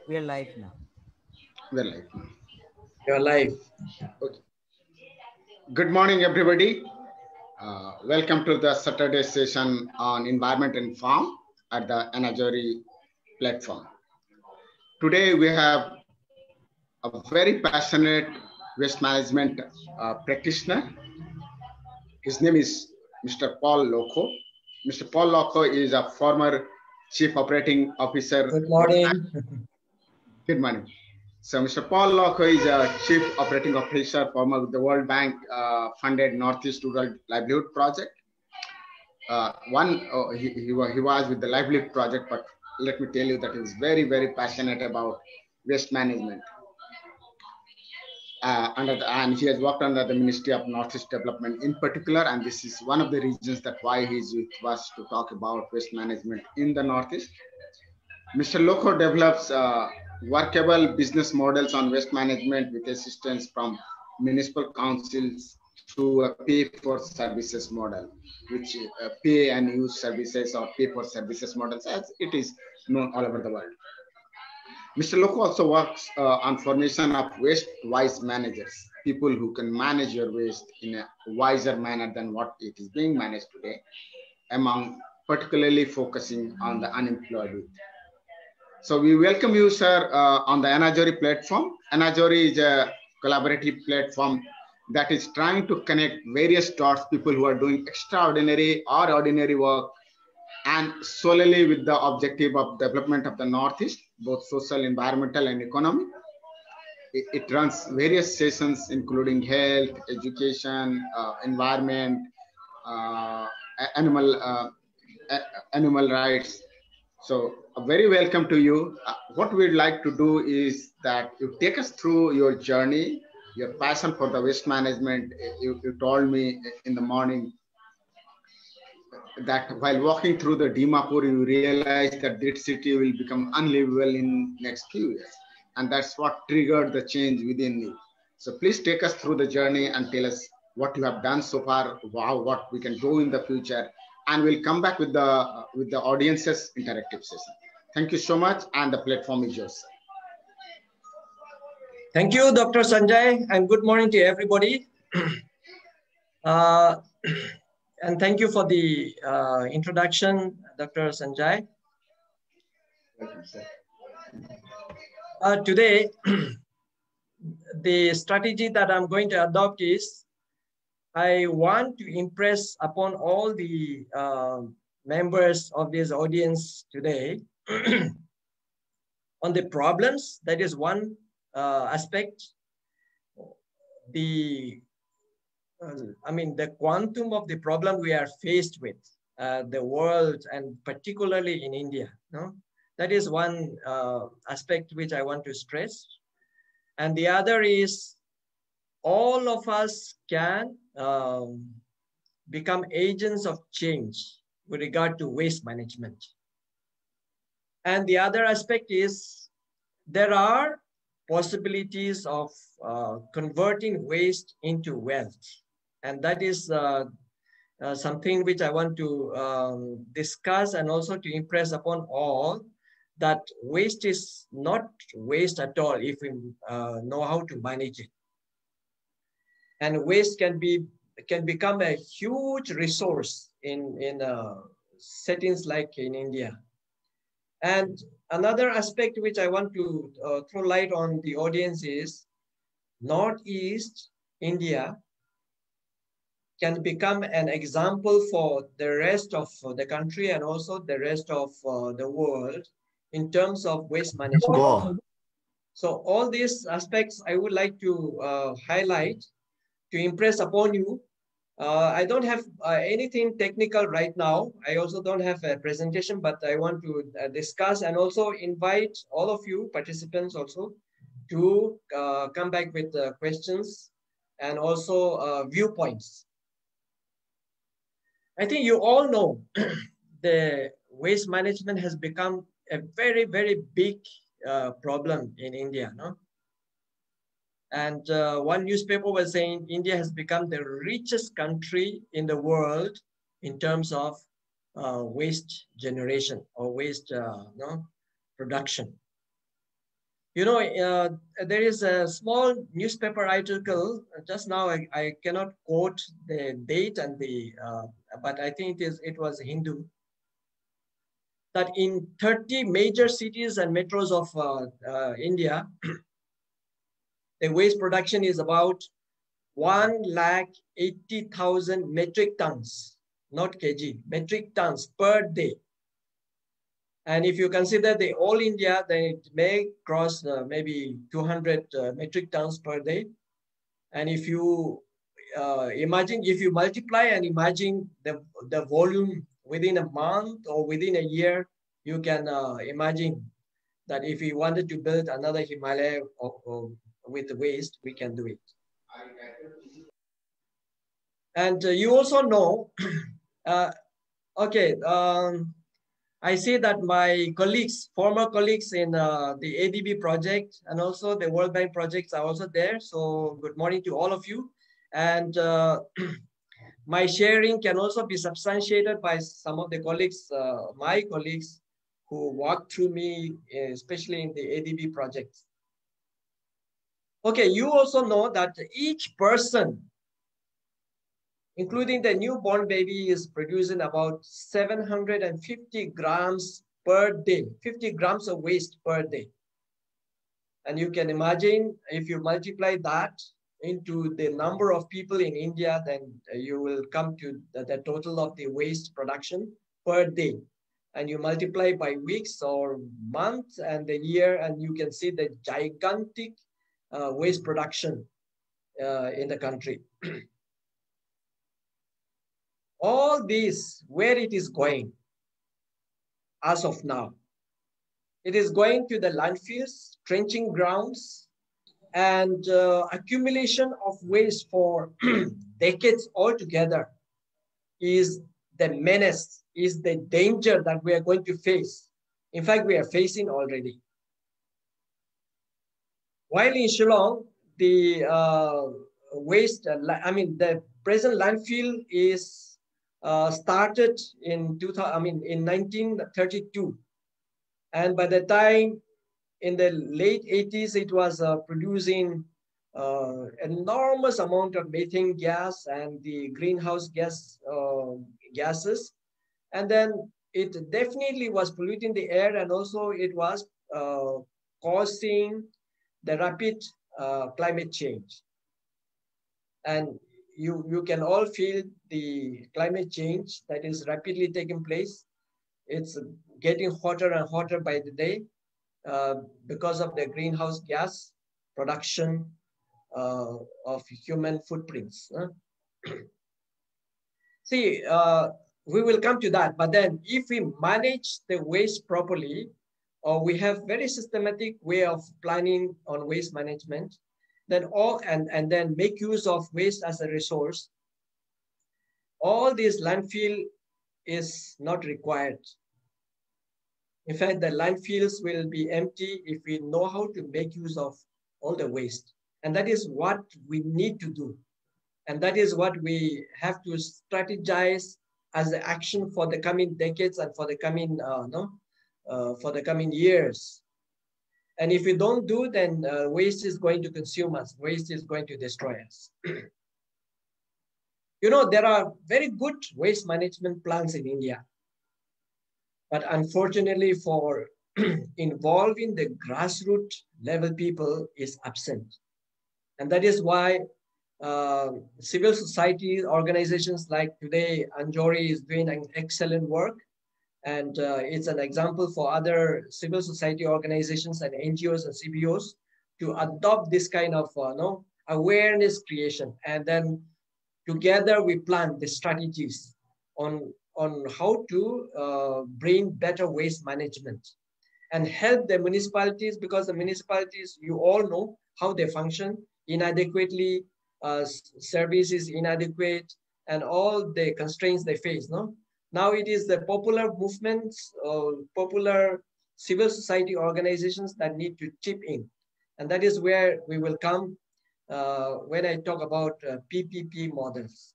We are live now. We're live now. You're live. Okay. Good morning, everybody. Welcome to the Saturday session on environment and farm at the Ecology platform. Today we have a very passionate waste management practitioner. His name is Mr. Paul Lokho. Mr. Paul Lokho is a former Chief Operating Officer. Good morning. Good morning. So Mr. Paul Lokho is a Chief Operating Officer former with the World Bank funded Northeast Rural Livelihood Project. He was with the Livelihood Project, but let me tell you that he's very, very passionate about waste management. And he has worked under the Ministry of Northeast Development in particular, and this is one of the reasons that why he's with us to talk about waste management in the Northeast. Mr. Lokho develops workable business models on waste management with assistance from municipal councils through a pay-for-services model, which pay and use services or pay-for-services models as it is known all over the world. Mr. Lokho also works on formation of waste-wise managers, people who can manage your waste in a wiser manner than what it is being managed today, among particularly focusing on the unemployed youth. So we welcome you, sir, on the Ecology platform. Ecology is a collaborative platform that is trying to connect various dots, people who are doing extraordinary or ordinary work, and solely with the objective of development of the Northeast, both social, environmental, and economic. It runs various sessions, including health, education, environment, animal rights. So very welcome to you. What we'd like to do is that you take us through your journey, your passion for the waste management. You told me in the morning that while walking through the Dimapur, you realized that this city will become unlivable in next few years. And that's what triggered the change within you. So please take us through the journey and tell us what you have done so far, what we can do in the future. And we'll come back with the audience's interactive session. Thank you so much. And the platform is yours. Thank you, Dr. Sanjay, and good morning to everybody. And thank you for the introduction, Dr. Sanjay. Welcome, sir. Today, the strategy that I'm going to adopt is I want to impress upon all the members of this audience today on the problems. That is one aspect. The quantum of the problem we are faced with, the world, and particularly in India. No? That is one aspect which I want to stress. And the other is all of us can become agents of change with regard to waste management. And the other aspect is there are possibilities of converting waste into wealth. And that is something which I want to discuss and also to impress upon all, that waste is not waste at all if we know how to manage it. And waste can become a huge resource in settings like in India. And another aspect which I want to throw light on the audience is Northeast India can become an example for the rest of the country and also the rest of the world in terms of waste management. Wow. So all these aspects I would like to highlight to impress upon you. I don't have anything technical right now. I also don't have a presentation, but I want to discuss and also invite all of you participants also to come back with questions and also viewpoints. I think you all know the waste management has become a very, very big problem in India. No? And one newspaper was saying India has become the richest country in the world in terms of waste generation or waste production. You know, there is a small newspaper article just now. I cannot quote the date and the, but I think it was Hindu, that in 30 major cities and metros of India, the waste production is about 180,000 metric tons, not kg, metric tons per day. And if you consider the all India, then it may cross maybe 200 metric tons per day. And if you imagine, if you multiply and imagine the volume within a month or within a year, you can imagine that if we wanted to build another Himalaya with waste, we can do it. And you also know, okay, I see that my colleagues, former colleagues in the ADB project and also the World Bank projects are also there. So good morning to all of you. And my sharing can also be substantiated by some of the colleagues, my colleagues who walked through me, especially in the ADB projects. Okay, you also know that each person, including the newborn baby, is producing about 750 grams per day, 50 grams of waste per day. And you can imagine if you multiply that into the number of people in India, then you will come to the total of the waste production per day. And you multiply by weeks or months and the year, and you can see the gigantic waste production in the country. All this, where it is going as of now, it is going to the landfills, trenching grounds, and accumulation of waste for decades altogether is the menace, is the danger that we are going to face. In fact, we are facing already. While in Shillong, the waste, the present landfill is started in 1932, and by the time in the late 80s, it was producing enormous amount of methane gas and the greenhouse gases, and then it definitely was polluting the air, and also it was causing the rapid climate change. And you can all feel the climate change that is rapidly taking place. It's getting hotter and hotter by the day because of the greenhouse gas production of human footprints. See, we will come to that, but then if we manage the waste properly, or we have very systematic way of planning on waste management, then and then make use of waste as a resource, all this landfill is not required. In fact, the landfills will be empty if we know how to make use of all the waste. And that is what we need to do. And that is what we have to strategize as the action for the coming decades and for the coming, years. And if we don't do, then waste is going to consume us. Waste is going to destroy us. You know, there are very good waste management plans in India. But unfortunately, for involving the grassroots level people is absent. And that is why civil society organizations like today, Anjori is doing an excellent work. And it's an example for other civil society organizations and NGOs and CBOs to adopt this kind of awareness creation. And then together we plan the strategies on how to bring better waste management and help the municipalities, because the municipalities, you all know how they function inadequately, service is inadequate, and all the constraints they face. Now it is the popular movements, popular civil society organizations that need to chip in. And that is where we will come when I talk about PPP models.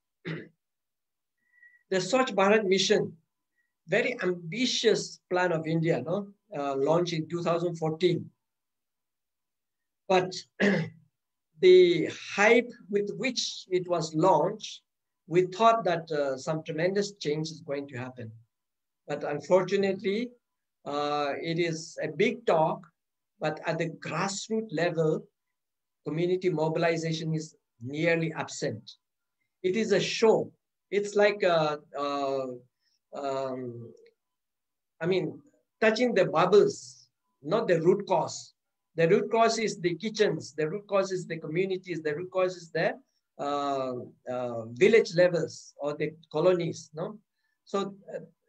The Swachh Bharat mission, very ambitious plan of India, no? Launched in 2014. But the hype with which it was launched, we thought that some tremendous change is going to happen. But unfortunately, it is a big talk, but at the grassroots level, community mobilization is nearly absent. It is a show. It's like, I mean, touching the bubbles, not the root cause. The root cause is the kitchens. The root cause is the communities. The root cause is the village levels or the colonies. No, so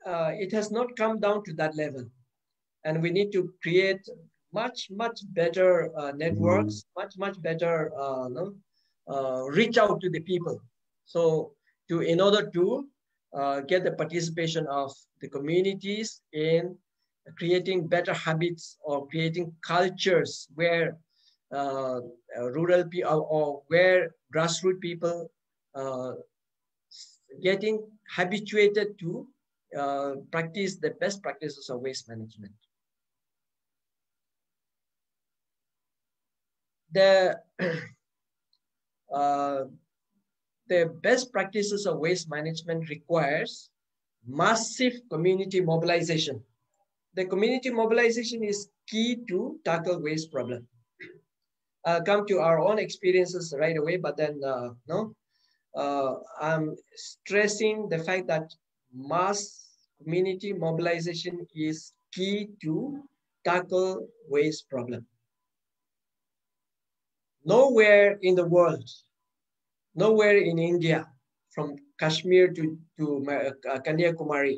it has not come down to that level, and we need to create much better networks, much better reach out to the people. So in order to get the participation of the communities in creating better habits or creating cultures where rural people or where grassroots people getting habituated to practice the best practices of waste management. The best practices of waste management requires massive community mobilization. The community mobilization is key to tackle waste problem. I'll come to our own experiences right away, but then I'm stressing the fact that mass community mobilization is key to tackle waste problem. Nowhere in the world, nowhere in India, from Kashmir to Kanyakumari,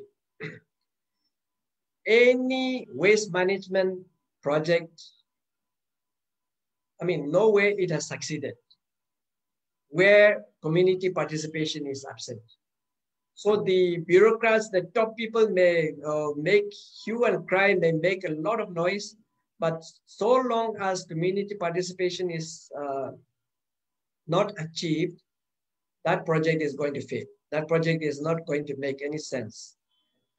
any waste management project, I mean, nowhere it has succeeded where community participation is absent. So the bureaucrats, the top people may make hue and cry, they make a lot of noise, but so long as community participation is not achieved, that project is going to fail. That project is not going to make any sense,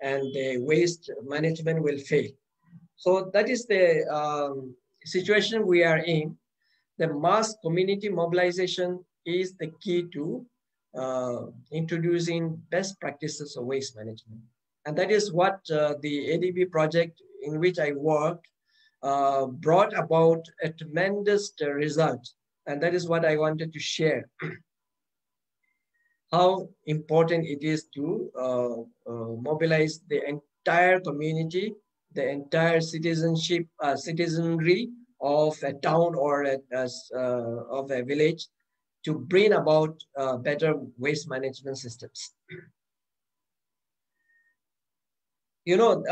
and the waste management will fail. So that is the situation we are in. The mass community mobilization is the key to introducing best practices of waste management. And that is what the ADB project in which I worked brought about a tremendous result. And that is what I wanted to share. How important it is to mobilize the entire community, the entire citizenry of a town or of a village to bring about better waste management systems. You know,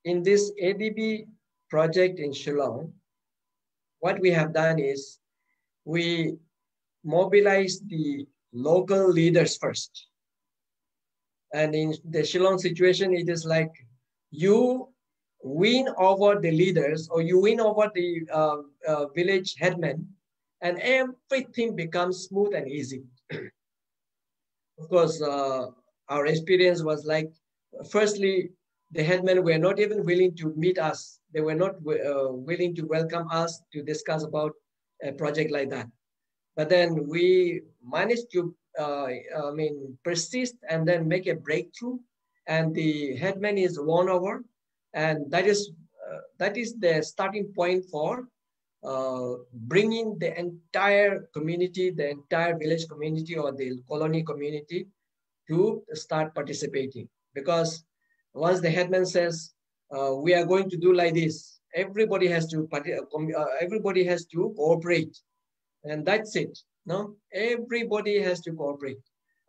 in this ADB project in Shillong, what we have done is we mobilize the local leaders first. And in the Shillong situation, it is like you win over the leaders or you win over the village headmen, and everything becomes smooth and easy. Of course, our experience was like, firstly, the headmen were not even willing to meet us. They were not willing to welcome us to discuss about a project like that. But then we managed to, persist and then make a breakthrough, and the headman is won over, and that is the starting point for bringing the entire community, the entire village community or the colony community to start participating. Because once the headman says, we are going to do like this, everybody has to cooperate. And that's it. No, everybody has to cooperate.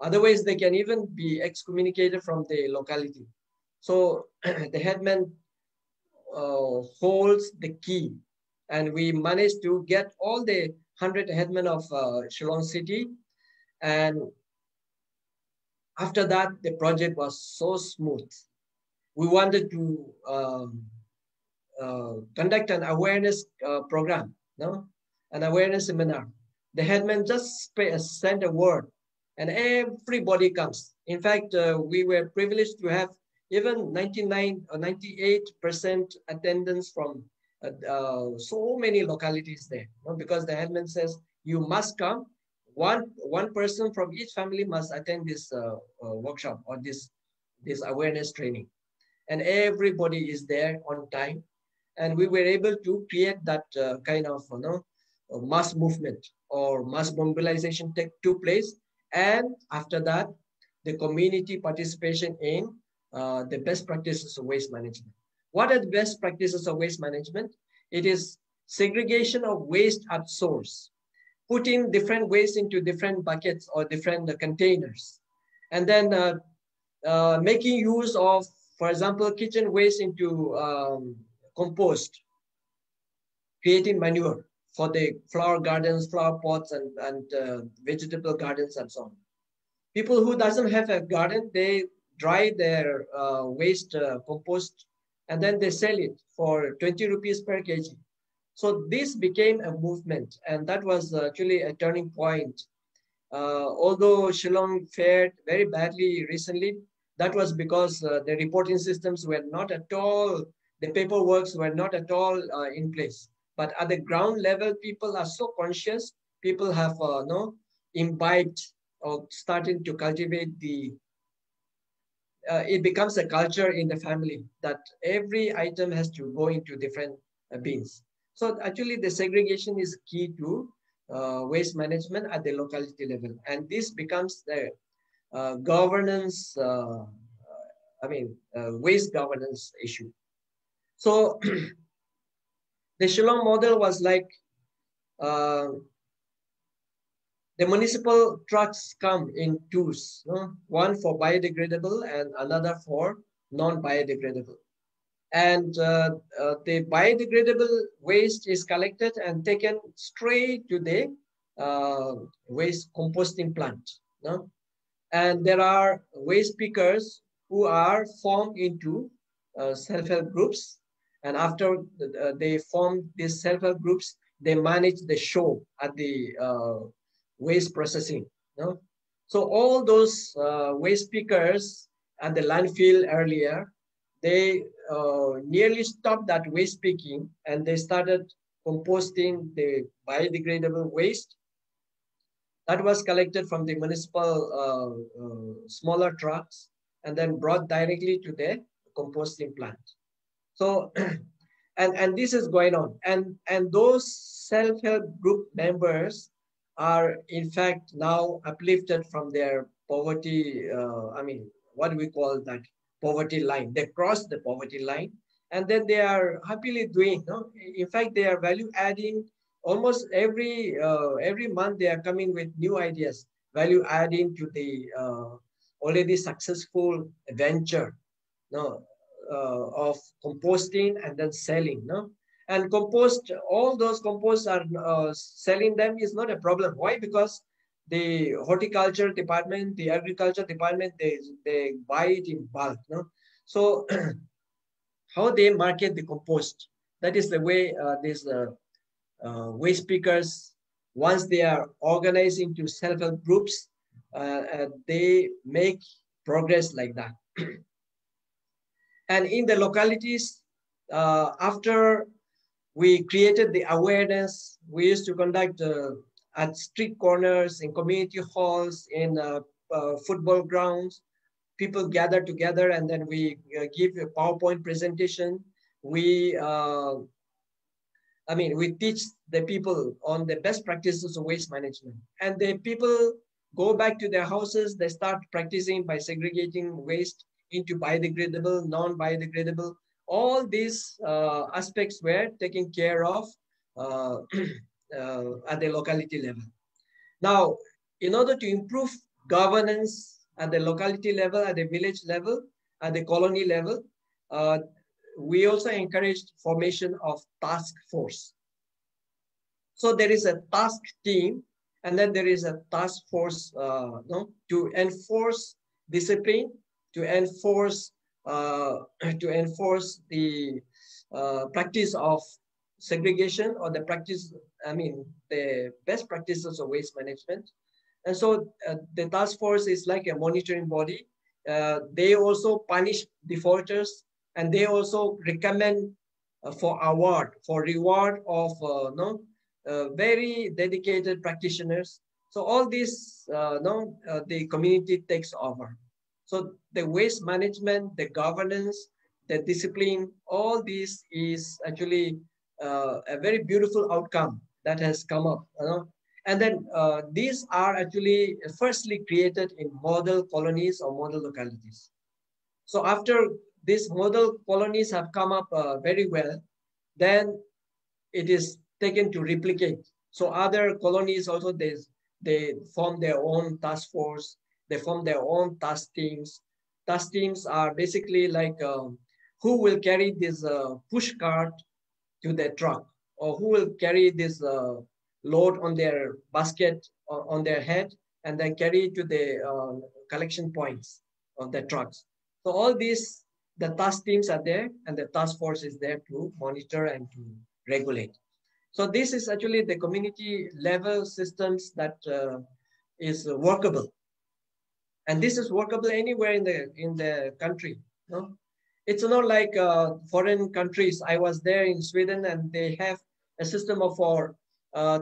Otherwise, they can even be excommunicated from the locality. So the headman holds the key, and we managed to get all the 100 headmen of Shillong city. And after that, the project was so smooth. We wanted to conduct an awareness program. No. an awareness seminar. The headman just sent a word and everybody comes. In fact, we were privileged to have even 99 or 98% attendance from so many localities there, because the headman says, you must come. One person from each family must attend this workshop or this awareness training. And everybody is there on time. And we were able to create that kind of mass movement or mass mobilization took place. And after that, the community participation in the best practices of waste management. What are the best practices of waste management? It is segregation of waste at source, putting different waste into different buckets or different containers, and then making use of, for example, kitchen waste into compost, creating manure for the flower gardens, flower pots, and vegetable gardens, and so on. People who doesn't have a garden, they dry their waste compost, and then they sell it for 20 rupees per kg. So this became a movement, and that was actually a turning point. Although Shillong fared very badly recently, that was because the reporting systems were not at all, the paperwork were not at all in place. But at the ground level, people are so conscious, people have imbibed or starting to cultivate the, it becomes a culture in the family that every item has to go into different bins. So actually the segregation is key to waste management at the locality level. And this becomes the governance, waste governance issue. So the Shillong model was like, the municipal trucks come in twos, one for biodegradable and another for non-biodegradable. And the biodegradable waste is collected and taken straight to the waste composting plant. And there are waste pickers who are formed into self-help groups. And after they form these self-help groups, they manage the show at the waste processing. So all those waste pickers at the landfill earlier, they nearly stopped that waste picking and they started composting the biodegradable waste that was collected from the municipal smaller trucks and then brought directly to the composting plant. So, and this is going on. And those self-help group members are in fact now uplifted from their poverty, what do we call that? Poverty line. They crossed the poverty line and then they are happily doing, in fact, they are value adding almost every month. They are coming with new ideas, value adding to the already successful venture of composting and then selling. And compost, all those composts are selling them is not a problem. Why? Because the horticulture department, the agriculture department, they buy it in bulk. So how they market the compost, that is the way these waste pickers, once they are organized into self-help groups, they make progress like that. And in the localities, after we created the awareness, we used to conduct at street corners, in community halls, in football grounds. People gather together and then we give a PowerPoint presentation. We teach the people on the best practices of waste management. And the people go back to their houses, they start practicing by segregating waste into biodegradable, non-biodegradable. All these aspects were taken care of at the locality level. Now, in order to improve governance at the locality level, at the village level, at the colony level, we also encouraged formation of task force. So there is a task team, and then there is a task force to enforce discipline, to enforce the practice of segregation or the practice, I mean, the best practices of waste management. And so the task force is like a monitoring body. They also punish defaulters, and they also recommend for reward of very dedicated practitioners. So all this, the community takes over. So the waste management, the governance, the discipline, all this is actually a very beautiful outcome that has come up. And then these are actually firstly created in model colonies or model localities. So after these model colonies have come up very well, then it is taken to replicate. So other colonies also, they form their own task force, they form their own task teams. Task teams are basically like who will carry this push cart to their truck, or who will carry this load on their basket on their head and then carry it to the collection points of the trucks. So all these, the task teams are there, and the task force is there to monitor and to regulate. So this is actually the community level systems that is workable. And this is workable anywhere in the country. No? It's not like foreign countries. I was there in Sweden, and they have a system of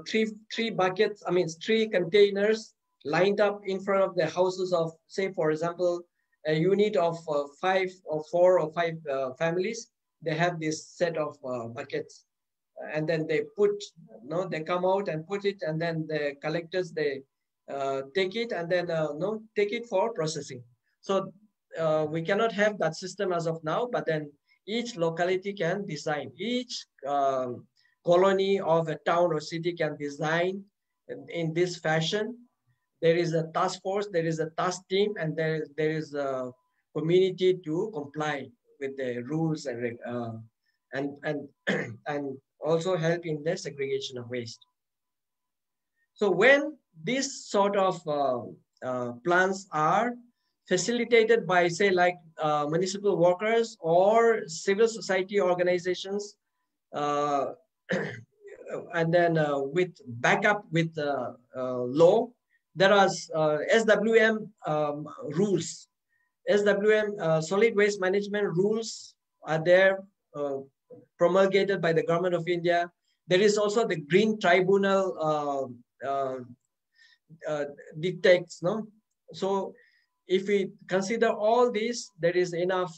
three buckets, I mean, three containers lined up in front of the houses of, say, for example, a unit of 5 or 4 or 5 families. They have this set of buckets, and then they they come out and put it, and then the collectors, they take it and then take it for processing. So we cannot have that system as of now, but then each locality can design, each colony of a town or city can design in this fashion. There is a task force, there is a task team, and there is a community to comply with the rules and and also help in the segregation of waste. So when these sort of plans are facilitated by, say, like municipal workers or civil society organizations, and then with backup with law, there are SWM rules. SWM solid waste management rules are there, promulgated by the government of India. There is also the Green Tribunal dictates, no? So if we consider all this, there is enough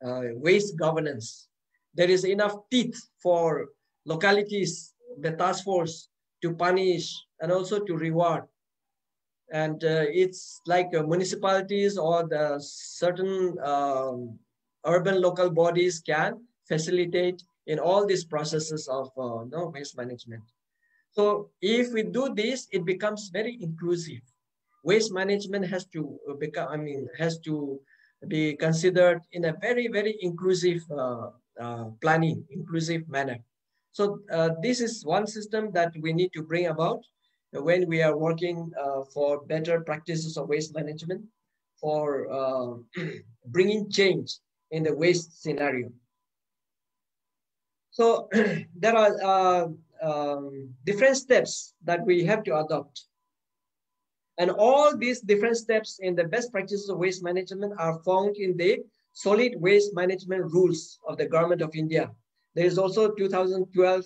waste governance. There is enough teeth for localities, the task force, to punish and also to reward. And it's like municipalities or the certain urban local bodies can facilitate in all these processes of waste management. So if we do this, it becomes very inclusive. Waste management has to has to be considered in a very, very inclusive planning, inclusive manner. So this is one system that we need to bring about when we are working for better practices of waste management, for bringing change in the waste scenario. So there are different steps that we have to adopt. And all these different steps in the best practices of waste management are found in the solid waste management rules of the government of India. There is also 2012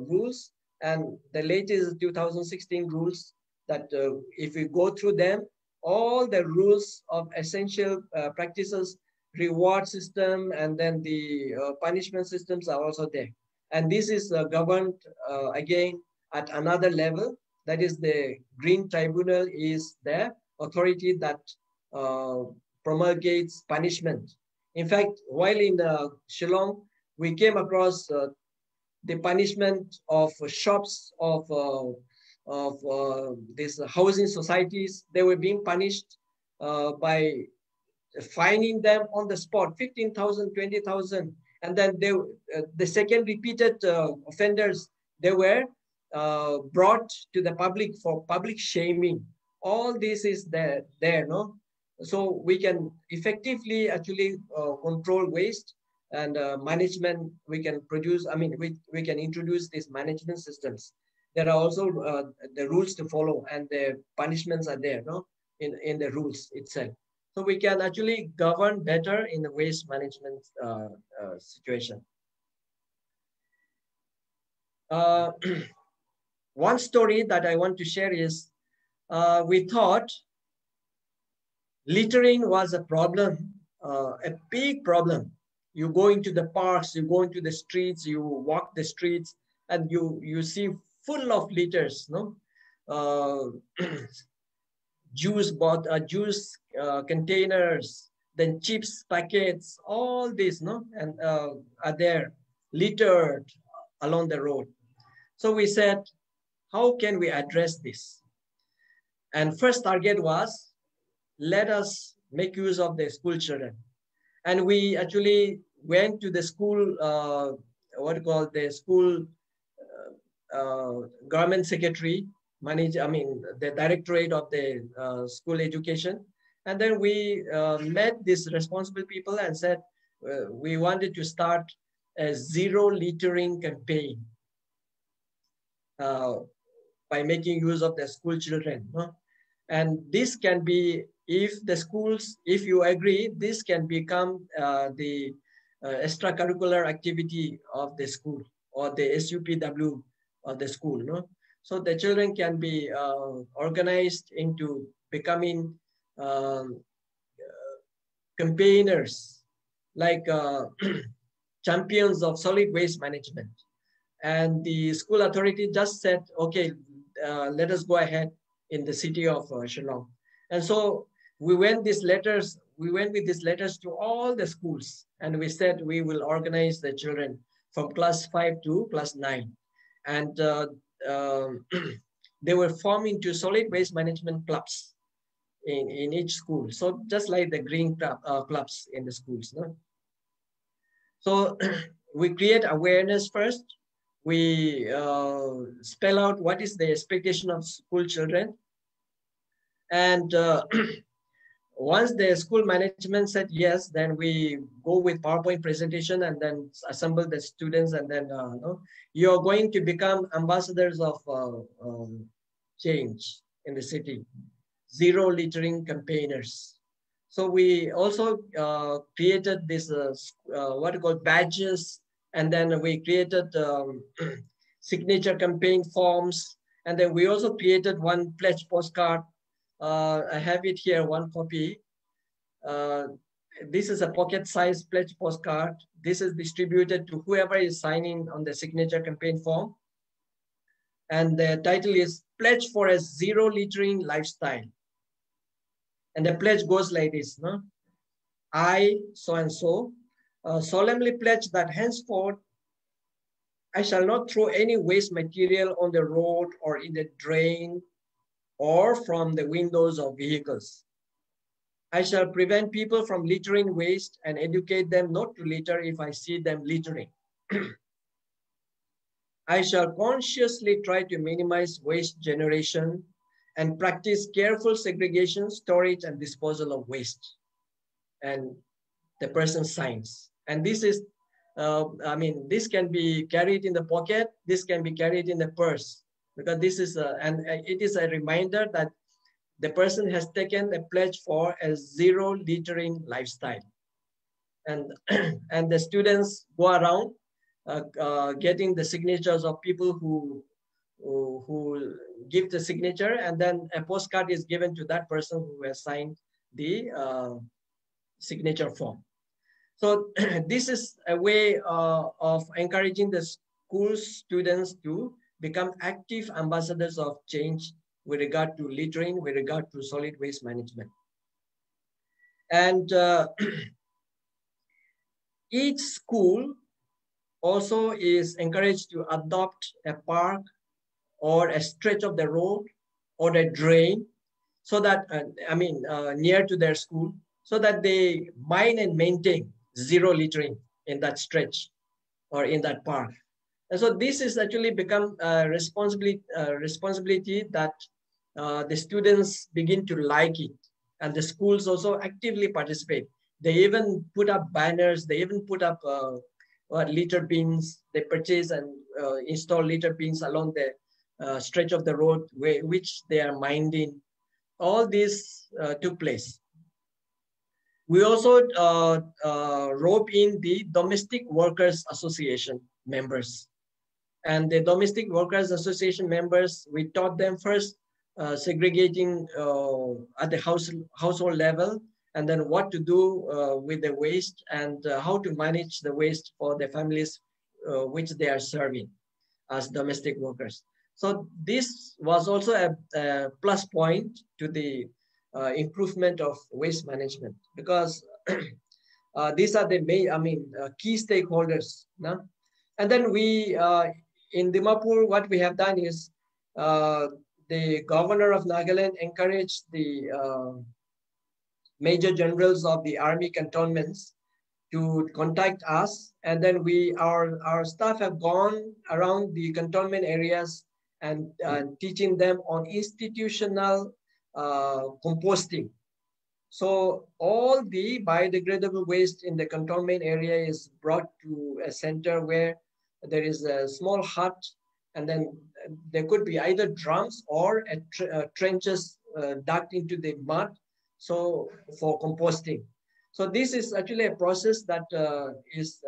rules, and the latest 2016 rules that if we go through them, all the rules of essential practices, reward system, and then the punishment systems are also there. And this is governed again at another level. That is, the Green Tribunal is the authority that promulgates punishment. In fact, while in Shillong, we came across the punishment of shops of these housing societies. They were being punished by fining them on the spot, 15,000, 20,000. And then the second repeated offenders, they were brought to the public for public shaming. All this is there, no? So we can effectively actually control waste and management, we can produce, I mean, we can introduce these management systems. There are also the rules to follow, and the punishments are there, no, in the rules itself. So we can actually govern better in the waste management situation. One story that I want to share is, we thought littering was a problem, a big problem. You go into the parks, you go into the streets, you walk the streets, and you see full of litters, no? Juice containers, then chips packets, all these, no, and are there littered along the road. So we said, how can we address this? And first target was, let us make use of the school children. And we actually went to the school, what you call the school government secretary, the directorate of the school education. And then we met these responsible people and said, we wanted to start a zero littering campaign by making use of the school children. No? And this can be, if the schools, if you agree, this can become the extracurricular activity of the school, or the SUPW of the school. No? So the children can be organized into becoming campaigners, like champions of solid waste management. And the school authority just said, okay, let us go ahead in the city of Shillong. And so we went with these letters to all the schools, and we said we will organize the children from class 5 to class 9. And they were formed into solid waste management clubs in each school. So just like the green clubs in the schools. No? So we create awareness first. We spell out what is the expectation of school children. And once the school management said yes, then we go with PowerPoint presentation and then assemble the students, and then you're going to become ambassadors of change in the city, zero littering campaigners. So we also created this what you call badges, and then we created signature campaign forms, and then we also created one pledge postcard. I have it here, one copy. This is a pocket-sized pledge postcard. This is distributed to whoever is signing on the signature campaign form. And the title is Pledge for a Zero Littering Lifestyle. And the pledge goes like this, no? I, so-and-so, solemnly pledge that henceforth I shall not throw any waste material on the road or in the drain or from the windows of vehicles. I shall prevent people from littering waste and educate them not to litter if I see them littering. I shall consciously try to minimize waste generation and practice careful segregation, storage, and disposal of waste. And the person signs. And this is, this can be carried in the pocket. This can be carried in the purse, because this is, it is a reminder that the person has taken a pledge for a zero littering lifestyle. And, and the students go around getting the signatures of people who give the signature, and then a postcard is given to that person who has signed the signature form. So this is a way of encouraging the school students to become active ambassadors of change with regard to littering, with regard to solid waste management. And each school also is encouraged to adopt a park or a stretch of the road or a drain, so that, near to their school, so that they mine and maintain zero littering in that stretch or in that park. And so this is actually become a responsibility that the students begin to like it, and the schools also actively participate. They even put up banners. They even put up litter bins. They purchase and install litter bins along the stretch of the road which they are minding. All this took place. We also rope in the Domestic Workers Association members. And the Domestic Workers Association members, we taught them first segregating at the household level, and then what to do with the waste, and how to manage the waste for the families which they are serving as domestic workers. So this was also a plus point to the improvement of waste management, because these are the main, key stakeholders. No? And then we, in Dimapur, what we have done is the governor of Nagaland encouraged the major generals of the army cantonments to contact us, and then our staff have gone around the cantonment areas and teaching them on institutional composting. So all the biodegradable waste in the cantonment area is brought to a center where there is a small hut, and then there could be either drums or trenches dug into the mud, so for composting. So this is actually a process that is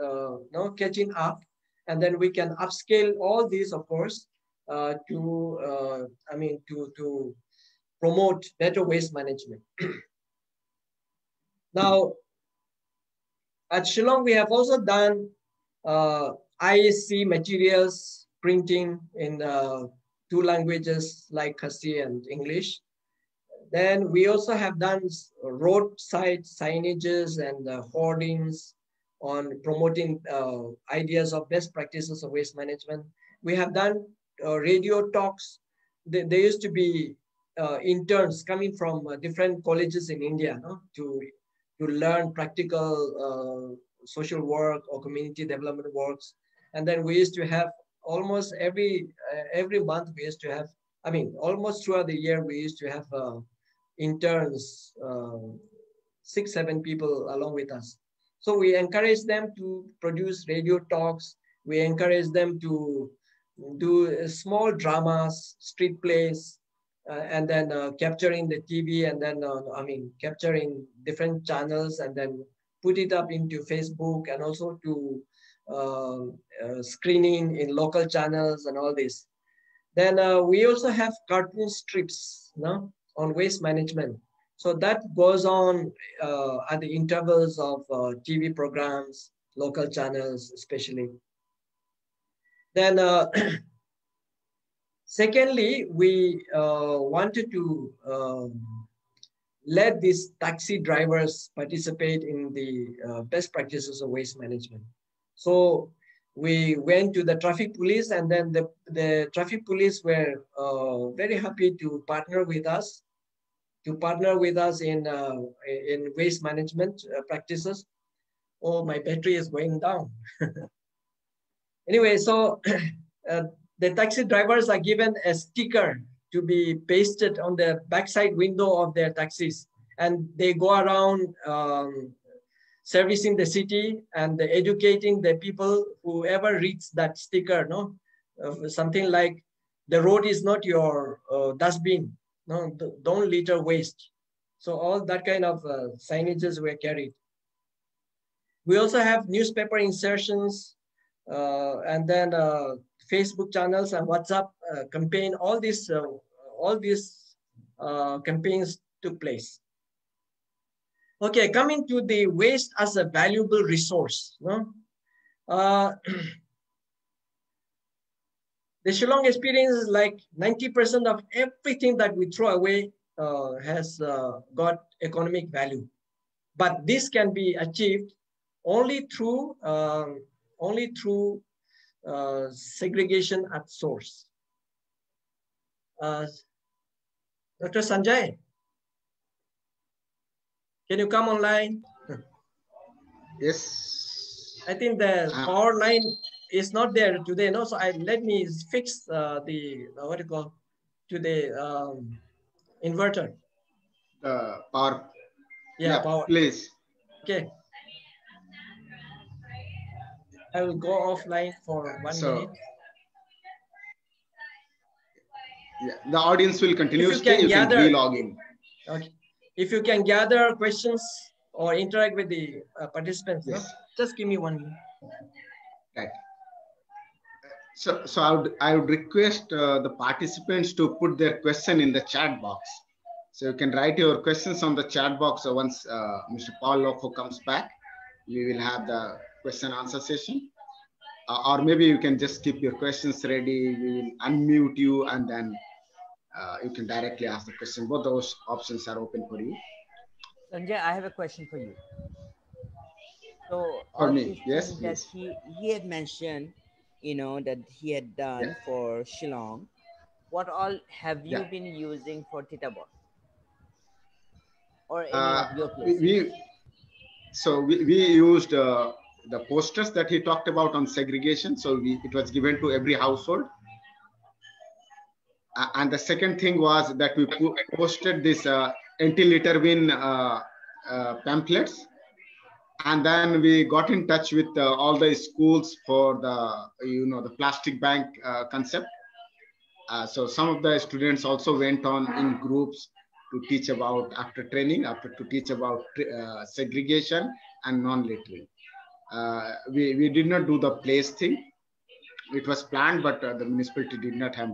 now catching up, and then we can upscale all these, of course, to promote better waste management. Now, at Shillong, we have also done ISC materials printing in 2 languages like Khasi and English. Then we also have done roadside signages and hoardings on promoting ideas of best practices of waste management. We have done radio talks. There used to be interns coming from different colleges in India, no? to learn practical social work or community development works. And then we used to have almost every month, we used to have, almost throughout the year, we used to have interns, 6-7 people along with us. So we encourage them to produce radio talks. We encourage them to do small dramas, street plays, and then capturing the TV, and then capturing different channels, and then put it up into Facebook, and also to screening in local channels and all this. Then we also have cartoon strips, no, on waste management. So that goes on at the intervals of TV programs, local channels especially. Then secondly, we wanted to let these taxi drivers participate in the best practices of waste management. So we went to the traffic police, and then the traffic police were very happy to partner with us, in waste management practices. Oh, my battery is going down. Anyway, so the taxi drivers are given a sticker to be pasted on the backside window of their taxis, and they go around servicing the city and educating the people, whoever reads that sticker, no, something like, the road is not your dustbin, no, don't litter waste. So all that kind of signages were carried. We also have newspaper insertions, and then Facebook channels and WhatsApp campaign. All these campaigns took place. Okay, coming to the waste as a valuable resource. No? The Shillong experience is like 90% of everything that we throw away has got economic value. But this can be achieved only through segregation at source. Dr. Sanjay, can you come online? Yes. I think the power line is not there today, no? So let me fix the what do you call, to the inverter. The power. Yeah, power. Please. Okay. I will go offline for 1 minute. So yeah, the audience will If continue. you Stay, can you can gather, re-log in. okay. If you can gather questions or interact with the participants, no? Yes. Just give me 1 minute. Right. So I would request the participants to put their question in the chat box. So you can write your questions on the chat box. So once Mr. Paul Lokho comes back, we will have the question answer session. Or maybe you can just keep your questions ready. We will unmute you and then you can directly ask the question. Both those options are open for you. Sanjay, I have a question for you. So For all me, these yes, things that please. he had mentioned, that he had Yeah, done for Shillong, what all have yeah. you been using for Tittabor or any Uh, of your we, places? we we used the posters that he talked about on segregation. So it was given to every household. And the second thing was that we posted this anti-litter bin pamphlets, and then we got in touch with all the schools for the plastic bank concept. So some of the students also went on in groups to teach about to teach about segregation and non-littering. We did not do the place thing. It was planned, but the municipality did not have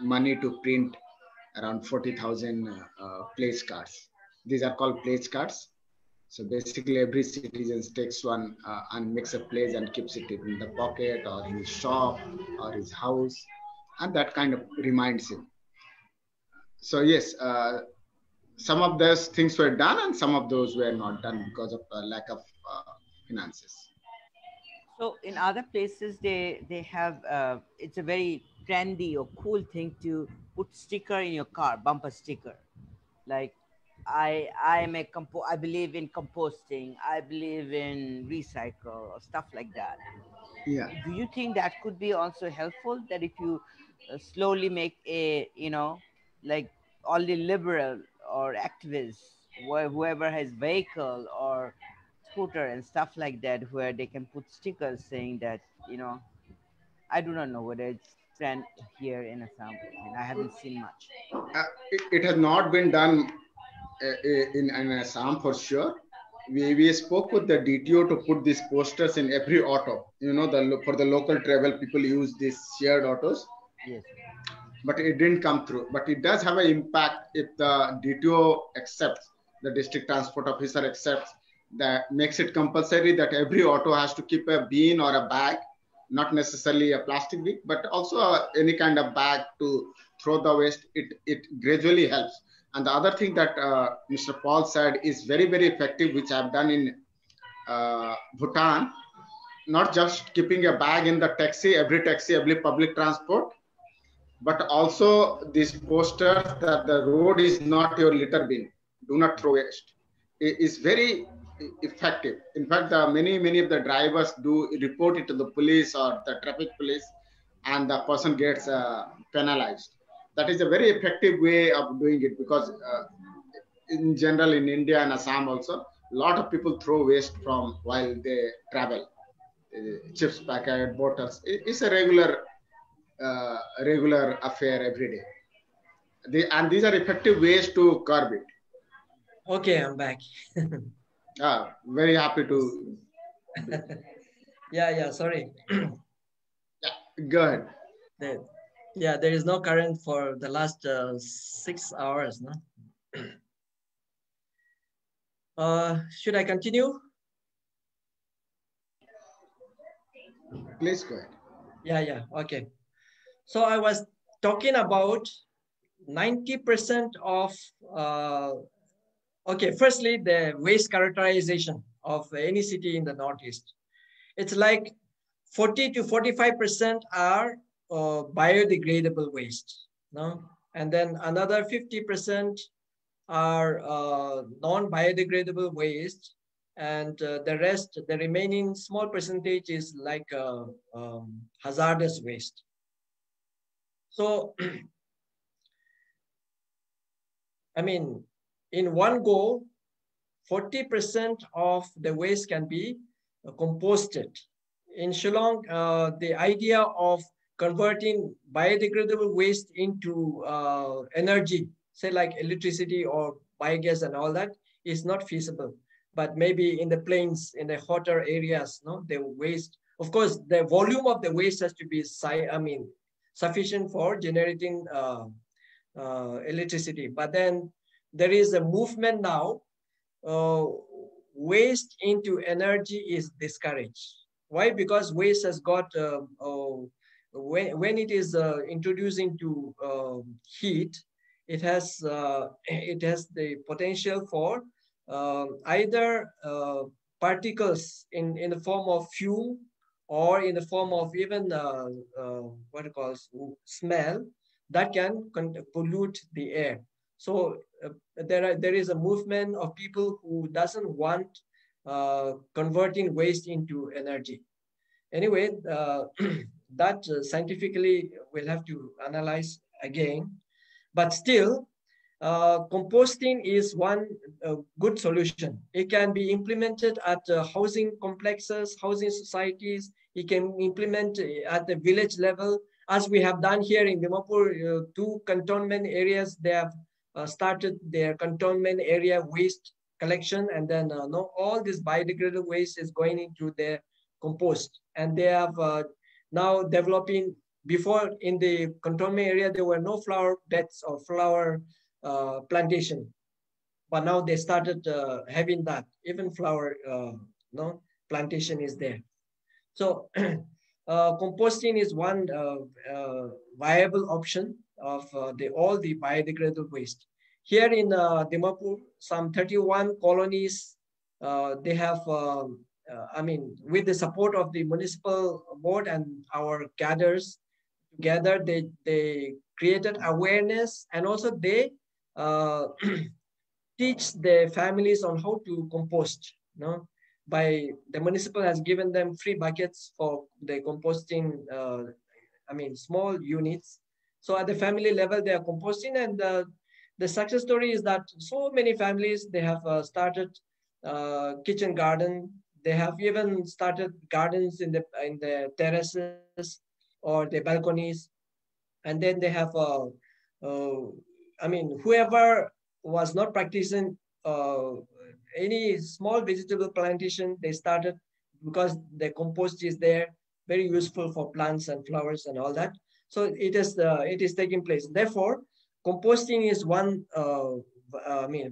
money to print around 40,000 place cards. These are called place cards. So basically, every citizen takes one and makes a place and keeps it in the pocket or in his shop or his house, and that kind of reminds him. So yes, some of those things were done, and some of those were not done because of lack of finances. So in other places, they have it's a very trendy or cool thing to put sticker in your car, bumper sticker, like I believe in composting, I believe in recycle or stuff like that. Yeah. Do you think that could be also helpful, that if you slowly make a, like all the liberal or activists, whoever has vehicle or scooter and stuff like that, where they can put stickers saying that, I do not know whether it's trend here in Assam. I mean, I haven't seen much. It has not been done in Assam for sure. We spoke with the DTO to put these posters in every auto. For the local travel, people use these shared autos, Yes. but it didn't come through. But it does have an impact if the DTO accepts, the district transport officer accepts, that makes it compulsory that every auto has to keep a bin or a bag, not necessarily a plastic bag, but also any kind of bag to throw the waste. It gradually helps. And the other thing that Mr. Paul said is very, very effective, which I've done in Bhutan, not just keeping a bag in the taxi, every public transport, but also these posters that the road is not your litter bin. Do not throw waste. It is very effective. In fact, many of the drivers do report it to the police or the traffic police, and the person gets penalized. That is a very effective way of doing it, because in general in India and Assam also, a lot of people throw waste from while they travel. Chips packet, bottles. It's a regular affair every day. And these are effective ways to curb it. Okay, I'm back. Very happy to. Yeah, sorry. Yeah, go ahead. There, yeah, there is no current for the last 6 hours. No? Should I continue? Please go ahead. Yeah, okay. So I was talking about 90% of, okay, firstly, the waste characterization of any city in the Northeast. It's like 40 to 45% are biodegradable waste, no? And then another 50% are non-biodegradable waste, and the remaining small percentage is like hazardous waste. So, I mean, in one go, 40% of the waste can be composted. In Shillong, the idea of converting biodegradable waste into energy, say like electricity or biogas and all that, is not feasible. But maybe in the plains, in the hotter areas, no, the waste, of course, the volume of the waste has to be, sufficient for generating electricity. But then there is a movement now, uh, waste into energy is discouraged. Why? Because waste has got, when it is introduced into heat, it has the potential for either particles in the form of fume or in the form of even what it calls smell that can pollute the air. So there is a movement of people who doesn't want converting waste into energy. Anyway, that scientifically we'll have to analyze again. But still, composting is one good solution. It can be implemented at housing complexes, housing societies. It can implement at the village level, as we have done here in Dimapur. Two cantonment areas, they have started their cantonment area waste collection, and then all this biodegradable waste is going into their compost. And they have now developing, before in the cantonment area, there were no flower beds or flower plantation. But now they started having that. Even flower plantation is there. So composting is one viable option of all the biodegradable waste. Here in Dimapur, some 31 colonies, they have, with the support of the municipal board and our cadres together, they created awareness, and also they teach the families on how to compost. By the municipal has given them free buckets for the composting, small units. So at the family level, they are composting, and the success story is that so many families, they have started kitchen garden. They have even started gardens in the terraces or the balconies. And then they have, whoever was not practicing any small vegetable plantation, they started, because the compost is there, very useful for plants and flowers and all that. So it is taking place. Therefore, composting is one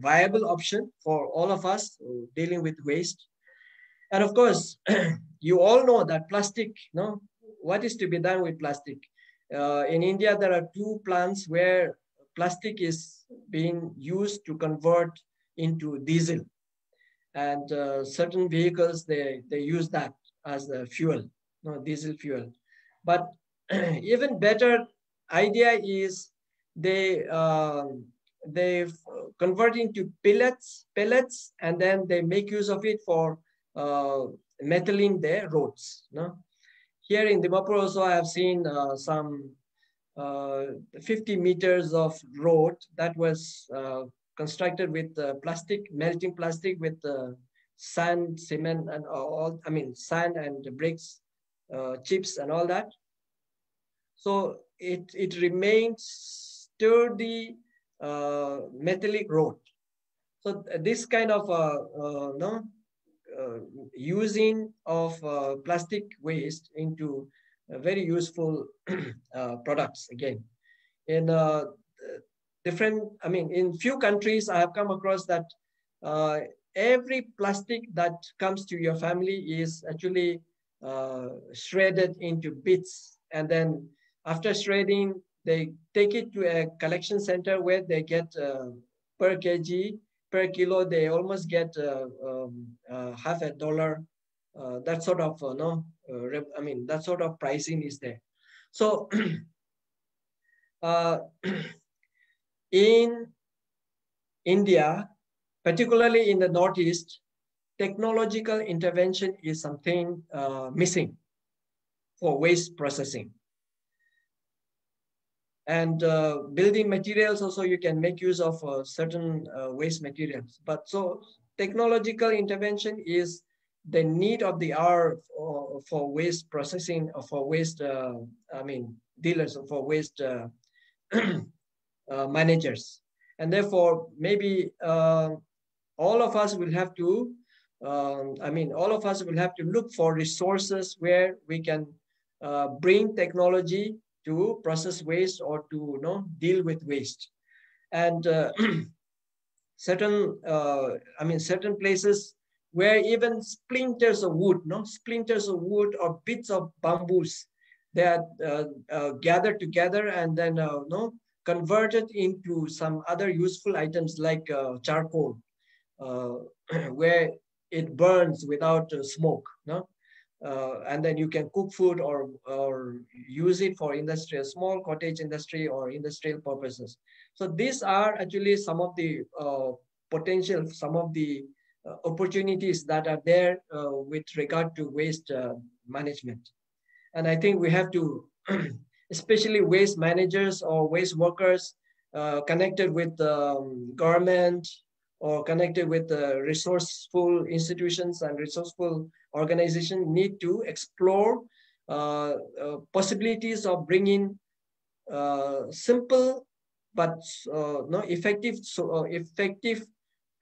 viable option for all of us dealing with waste. And of course, you all know that plastic, what is to be done with plastic? In India, there are two plants where plastic is being used to convert into diesel. And certain vehicles, they use that as a fuel, diesel fuel. But even better idea is they convert into pellets, and then they make use of it for metaling their roads. Here in Dimapur also, I have seen some 50 meters of road that was constructed with plastic, melting plastic with sand, cement, and sand and bricks, chips and all that. So it remains sturdy metallic road. So this kind of using of plastic waste into very useful products again. In in few countries, I have come across that every plastic that comes to your family is actually shredded into bits, and then after shredding, they take it to a collection center where they get per kg, per kilo, they almost get half a dollar. That sort of that sort of pricing is there. So in India, particularly in the Northeast, technological intervention is something missing for waste processing. And building materials also, you can make use of certain waste materials. But so technological intervention is the need of the hour for waste processing, for waste, dealers, for waste managers. And therefore, maybe all of us will have to, all of us will have to look for resources where we can bring technology to process waste or to deal with waste. And certain places where even splinters of wood, splinters of wood or bits of bamboos, they are gathered together and then converted into some other useful items like charcoal, where it burns without smoke, and then you can cook food or use it for industrial, small cottage industry or industrial purposes. So these are actually some of the potential, some of the opportunities that are there with regard to waste management. And I think we have to, especially waste managers or waste workers connected with government or connected with resourceful institutions and resourceful organizations, need to explore possibilities of bringing simple but effective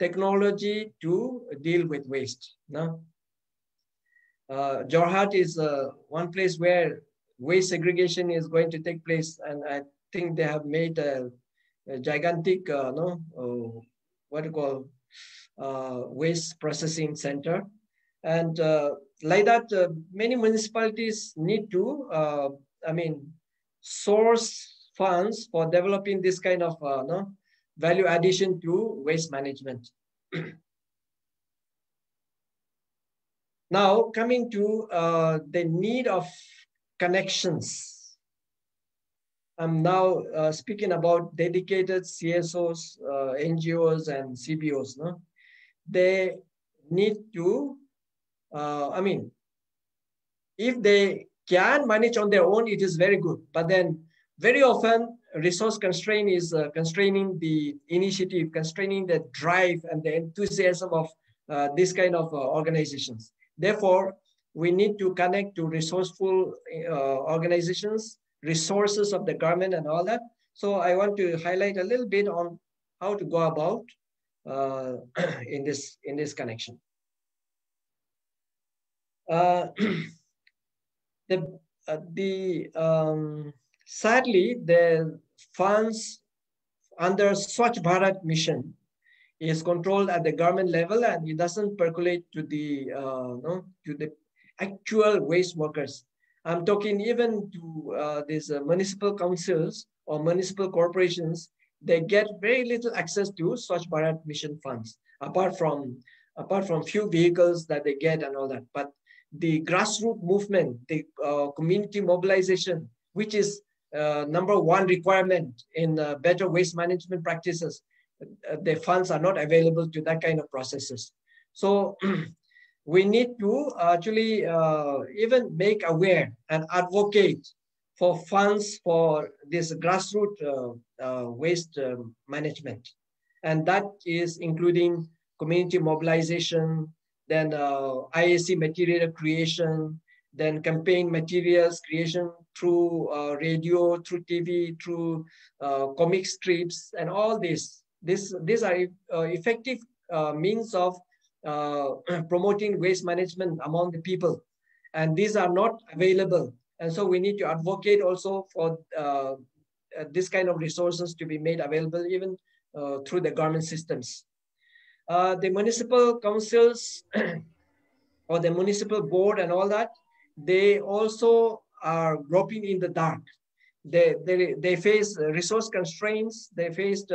technology to deal with waste. Jorhat is one place where waste segregation is going to take place, and I think they have made a gigantic, what you call waste processing center, and like that, many municipalities need to, source funds for developing this kind of value addition to waste management. Now, coming to the need of connections. I'm now speaking about dedicated CSOs, NGOs, and CBOs. They need to, if they can manage on their own, it is very good. But then very often, resource constraint is constraining the initiative, constraining the drive and the enthusiasm of this kind of organizations. Therefore, we need to connect to resourceful organizations, resources of the government and all that. So I want to highlight a little bit on how to go about in this connection. Sadly, the funds under Swachh Bharat mission is controlled at the government level, and it doesn't percolate to the actual waste workers. I'm talking even to these municipal councils or municipal corporations. They get very little access to Swachh Bharat mission funds, apart from few vehicles that they get and all that. But the grassroots movement, the community mobilization, which is number one requirement in better waste management practices, the funds are not available to that kind of processes. So we need to actually even make aware and advocate for funds for this grassroots waste management. And that is including community mobilization, then IAC material creation, then campaign materials creation through radio, through TV, through comic strips, and all this. These are effective means of promoting waste management among the people. And these are not available. And so we need to advocate also for this kind of resources to be made available even through the government systems. The municipal councils or the municipal board and all that, they also are groping in the dark. They face resource constraints, they faced,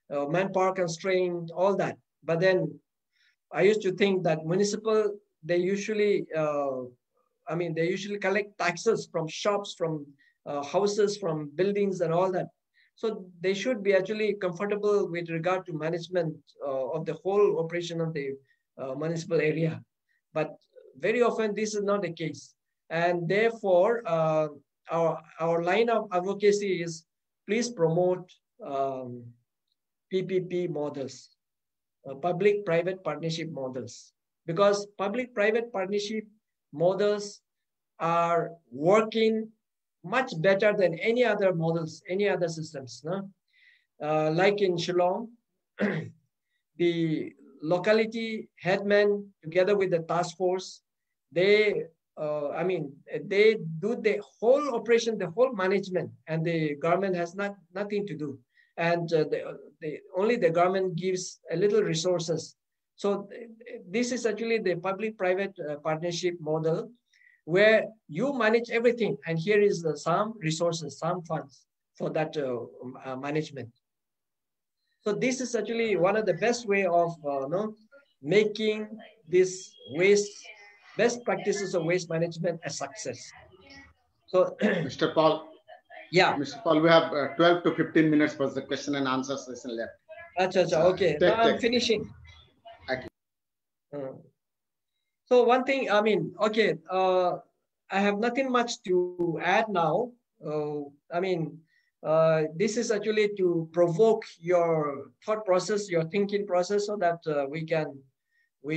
manpower constraint, all that. But then I used to think that municipal, they usually collect taxes from shops, from houses, from buildings and all that. So they should be actually comfortable with regard to management of the whole operation of the municipal area. But very often this is not the case. And therefore, our line of advocacy is please promote PPP models. public-private partnership models, because public-private partnership models are working much better than any other models, any other systems. No? Like in Shillong, the locality headmen together with the task force, they they do the whole operation, the whole management, and the government has nothing to do. And only the government gives a little resources. So this is actually the public-private partnership model, where you manage everything, and here is some resources, some funds for that management. So this is actually one of the best way of making this best practices of waste management a success. So, Mr. Paul, yeah. Mr. Paul, we have 12 to 15 minutes for the question and answer session left. Okay, now I'm finishing. Okay. So one thing, okay, I have nothing much to add now. This is actually to provoke your thought process, your thinking process, so that we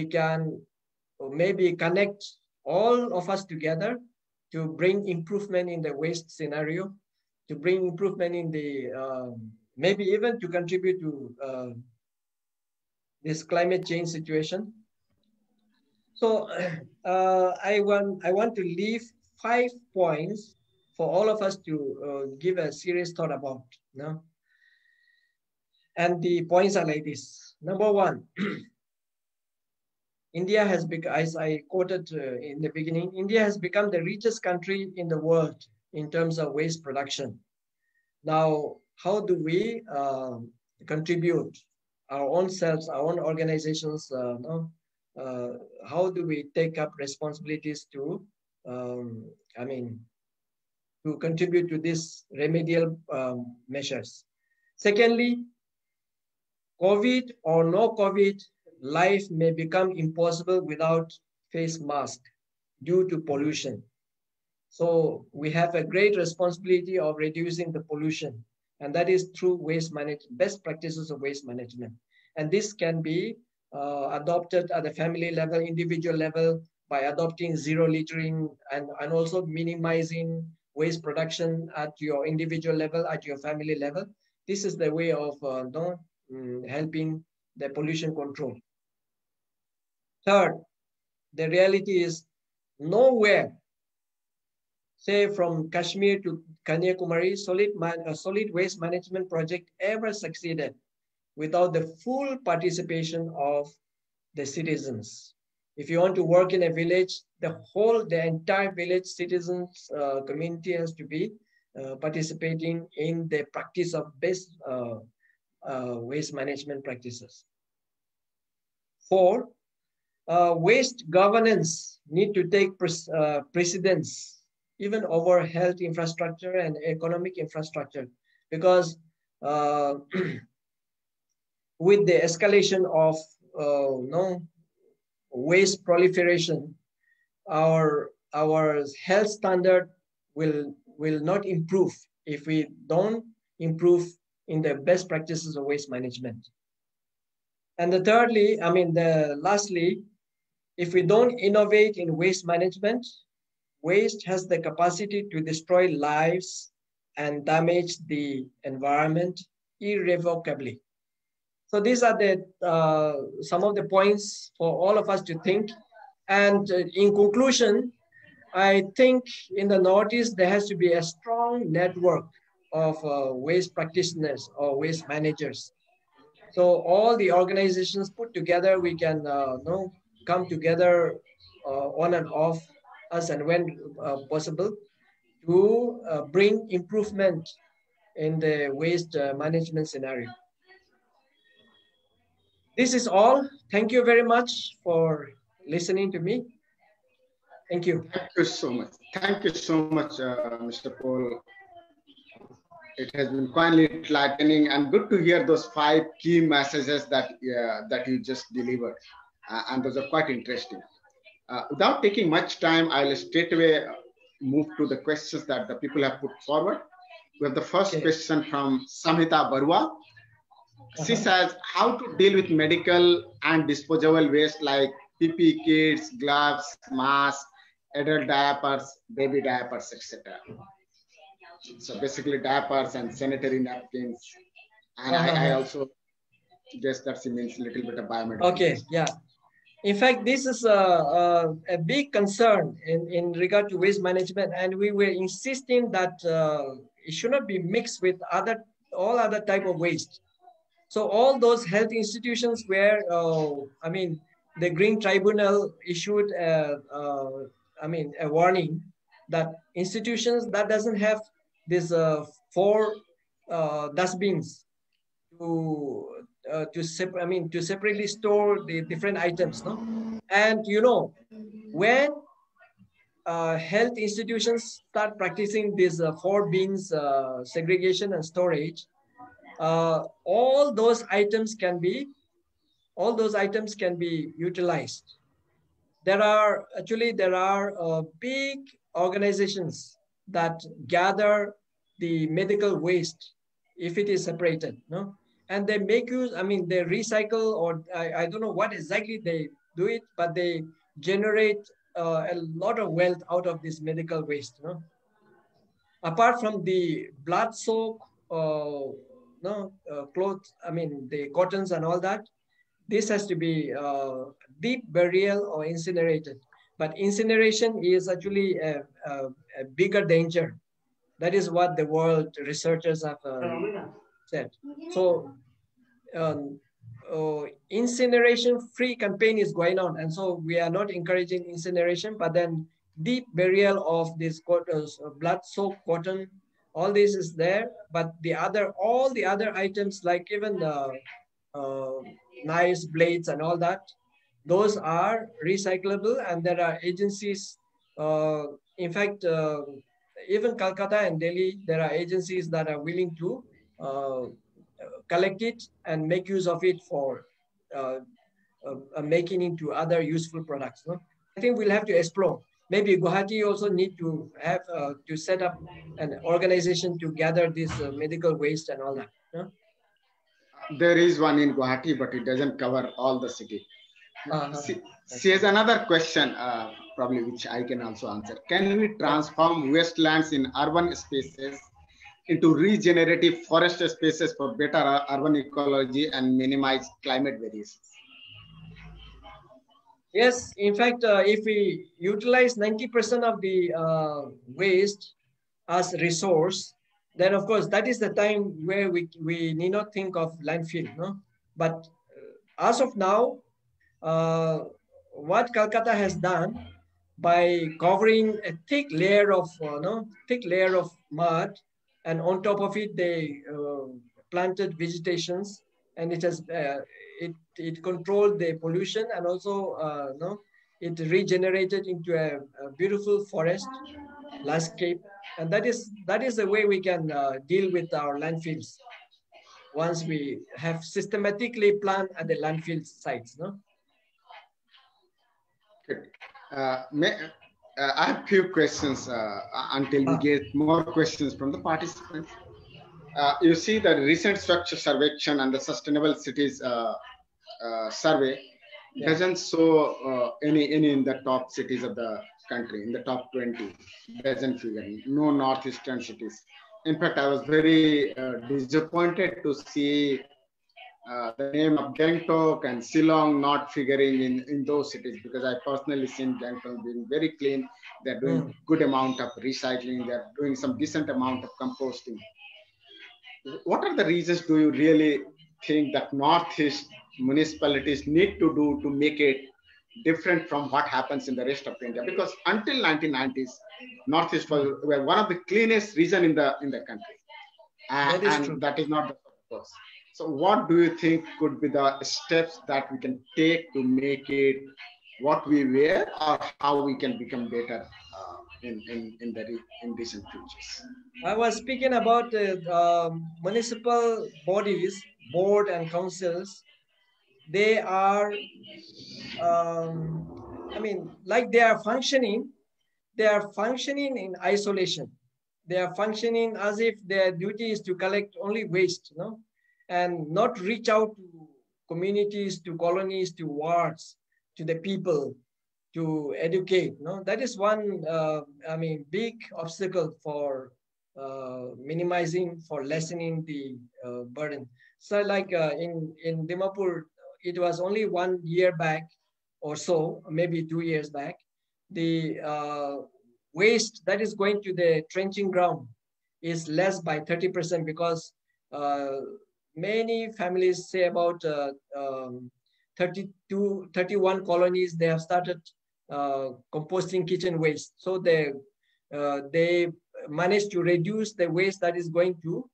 can maybe connect all of us together to bring improvement in the waste scenario, to bring improvement in the, maybe even to contribute to this climate change situation. So I want to leave 5 points for all of us to give a serious thought about. No? And the points are like this. Number 1, India has become, as I quoted in the beginning, India has become the richest country in the world in terms of waste production. Now, how do we contribute our own selves, our own organizations? How do we take up responsibilities to, to contribute to these remedial measures? Secondly, COVID or no COVID, life may become impossible without face mask due to pollution. So we have a great responsibility of reducing the pollution, and that is through waste management, best practices of waste management. And this can be adopted at the family level, individual level, by adopting zero littering and also minimizing waste production at your individual level, at your family level. This is the way of helping the pollution control. Third, the reality is nowhere, say from Kashmir to Kanyakumari, solid waste management project ever succeeded without the full participation of the citizens. If you want to work in a village, the entire village citizens community has to be participating in the practice of best waste management practices. 4, waste governance need to take precedence even over health infrastructure and economic infrastructure, because with the escalation of waste proliferation, our health standard will not improve if we don't improve in the best practices of waste management. And lastly, if we don't innovate in waste management, waste has the capacity to destroy lives and damage the environment irrevocably. So these are some of the points for all of us to think. And in conclusion, I think in the Northeast, there has to be a strong network of waste practitioners or waste managers. So all the organizations put together, we can come together on and off as and when possible to bring improvement in the waste management scenario. This is all. Thank you very much for listening to me. Thank you. Thank you so much. Thank you so much, Mr. Paul. It has been quite enlightening and good to hear those 5 key messages that you just delivered. And those are quite interesting. Without taking much time, I'll straight away move to the questions that the people have put forward. We have the first question from Samhita Barua. She says how to deal with medical and disposable waste like PP kits, gloves, masks, adult diapers, baby diapers, etc. So basically diapers and sanitary napkins. And I also guess that she means a little bit of biomedical Okay, waste. yeah. In fact, this is a big concern in regard to waste management, and we were insisting that it should not be mixed with all other type of waste. So all those health institutions where, I mean, the Green Tribunal issued, a warning that institutions that doesn't have this four dustbins to separately store the different items, no? And when health institutions start practicing this four bins segregation and storage, all those items can be utilized. There are big organizations that gather the medical waste if it is separated, no? And they make use, I mean, they recycle, or I don't know what exactly they do it, but they generate a lot of wealth out of this medical waste, no? Apart from the blood soak, clothes, I mean, the cottons and all that, this has to be deep burial or incinerated. But incineration is actually a bigger danger. That is what the world researchers have said. So incineration-free campaign is going on, and so we are not encouraging incineration, but then deep burial of these blood-soaked cotton, all this is there. But all the other items, like even the knives, blades, and all that, those are recyclable, and there are agencies. In fact, even Calcutta and Delhi, there are agencies that are willing to collect it and make use of it for making into other useful products. No? I think we'll have to explore. Maybe Guwahati also need to have to set up an organization to gather this medical waste and all that. No? There is one in Guwahati, but it doesn't cover all the city. She has another question, probably which I can also answer. Can we transform wastelands in urban spaces into regenerative forest spaces for better urban ecology and minimize climate variations? Yes, in fact, if we utilize 90% of the waste as resource, then of course that is the time where we need not think of landfill. No? But as of now, what Calcutta has done by covering a thick layer of mud, and on top of it they planted vegetations, and it controlled the pollution, and also it regenerated into a beautiful forest landscape, and that is the way we can deal with our landfills once we have systematically planned at the landfill sites. No. Good. I have few questions until we get more questions from the participants. You see the recent structure survection and the sustainable cities survey doesn't show any in the top cities of the country, in the top 20, doesn't figure in, no northeastern cities. In fact, I was very disappointed to see the name of Gangtok and Shillong not figuring in those cities, because I personally seen Gangtok being very clean. They're doing good amount of recycling. They're doing some decent amount of composting. What are the reasons do you really think that Northeast municipalities need to do to make it different from what happens in the rest of India? Because until 1990s, Northeast were one of the cleanest region in the country, and that is not the purpose. So what do you think could be the steps that we can take to make it what we were, or how we can become better in recent futures? I was speaking about municipal bodies, board and councils. They are, like they are functioning in isolation. They are functioning as if their duty is to collect only waste, no? and not reach out to communities, to colonies, to wards, to the people, to educate. No, that is one, big obstacle for minimizing, for lessening the burden. So like in Dimapur, it was only 1 year back or so, maybe 2 years back, the waste that is going to the trenching ground is less by 30% because many families say about 31 colonies, they have started composting kitchen waste. So they managed to reduce the waste that is going to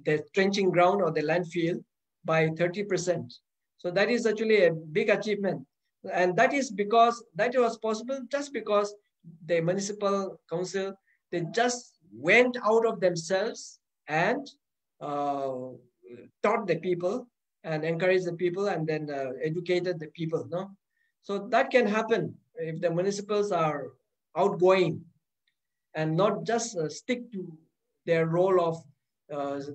the trenching ground or the landfill by 30%. So that is actually a big achievement. And that is because that was possible just because the municipal council, they just went out of themselves and taught the people and encouraged the people and then educated the people. No? So that can happen if the municipals are outgoing and not just stick to their role of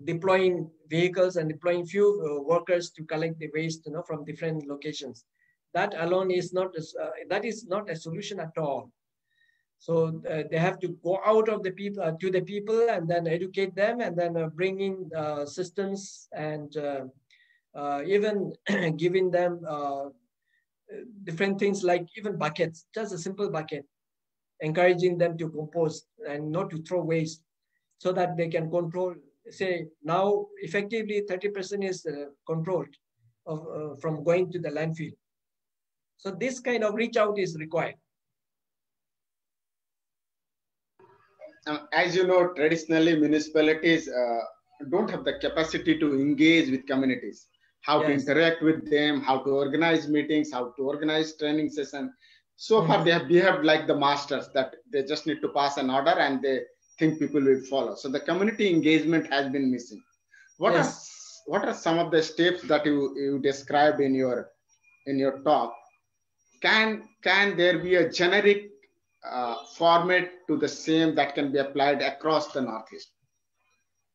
deploying vehicles and deploying few workers to collect the waste, from different locations. That alone is not a solution at all. So they have to go out of the people to the people and then educate them and then bring in systems and even giving them different things like even buckets, just a simple bucket, encouraging them to compost and not to throw waste so that they can control, say now effectively 30% is controlled from going to the landfill. So this kind of reach out is required. As you know, traditionally municipalities don't have the capacity to engage with communities, how to interact with them, how to organize meetings, how to organize training sessions. So far, they have behaved like the masters, that they just need to pass an order and they think people will follow. So the community engagement has been missing. What are some of the steps that you described in your talk? Can there be a generic format to the same that can be applied across the Northeast?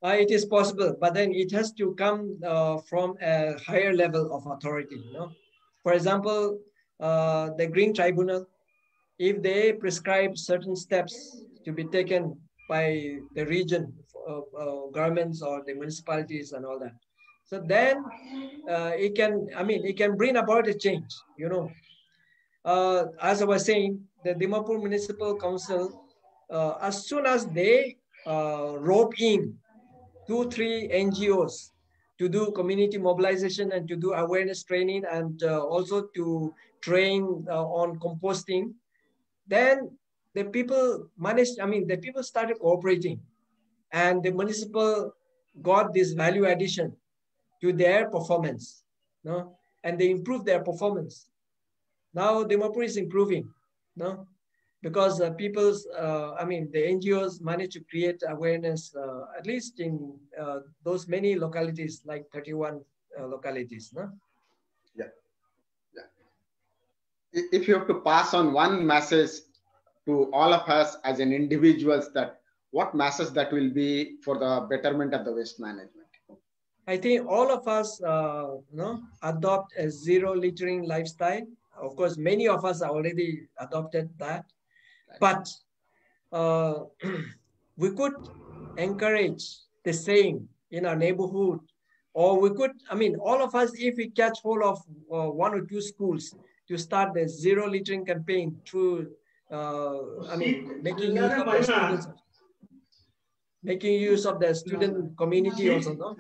It is possible, but then it has to come from a higher level of authority. For example, the Green Tribunal, if they prescribe certain steps to be taken by the region governments or the municipalities and all that, so then it can bring about a change. As I was saying, the Dimapur Municipal Council, as soon as they rope in 2-3 NGOs to do community mobilization and to do awareness training and also to train on composting, then the people the people started cooperating and the municipal got this value addition to their performance, and they improved their performance. Now Dimapur is improving, because people's, the NGOs managed to create awareness, at least in those many localities, like 31 localities. Yeah. If you have to pass on one message to all of us as an individuals, that what message that will be for the betterment of the waste management? I think all of us, adopt a zero littering lifestyle. Of course, many of us already adopted that, but we could encourage the same in our neighborhood, or we could, all of us, if we catch hold of 1 or 2 schools to start the zero littering campaign through, making use of the student community also,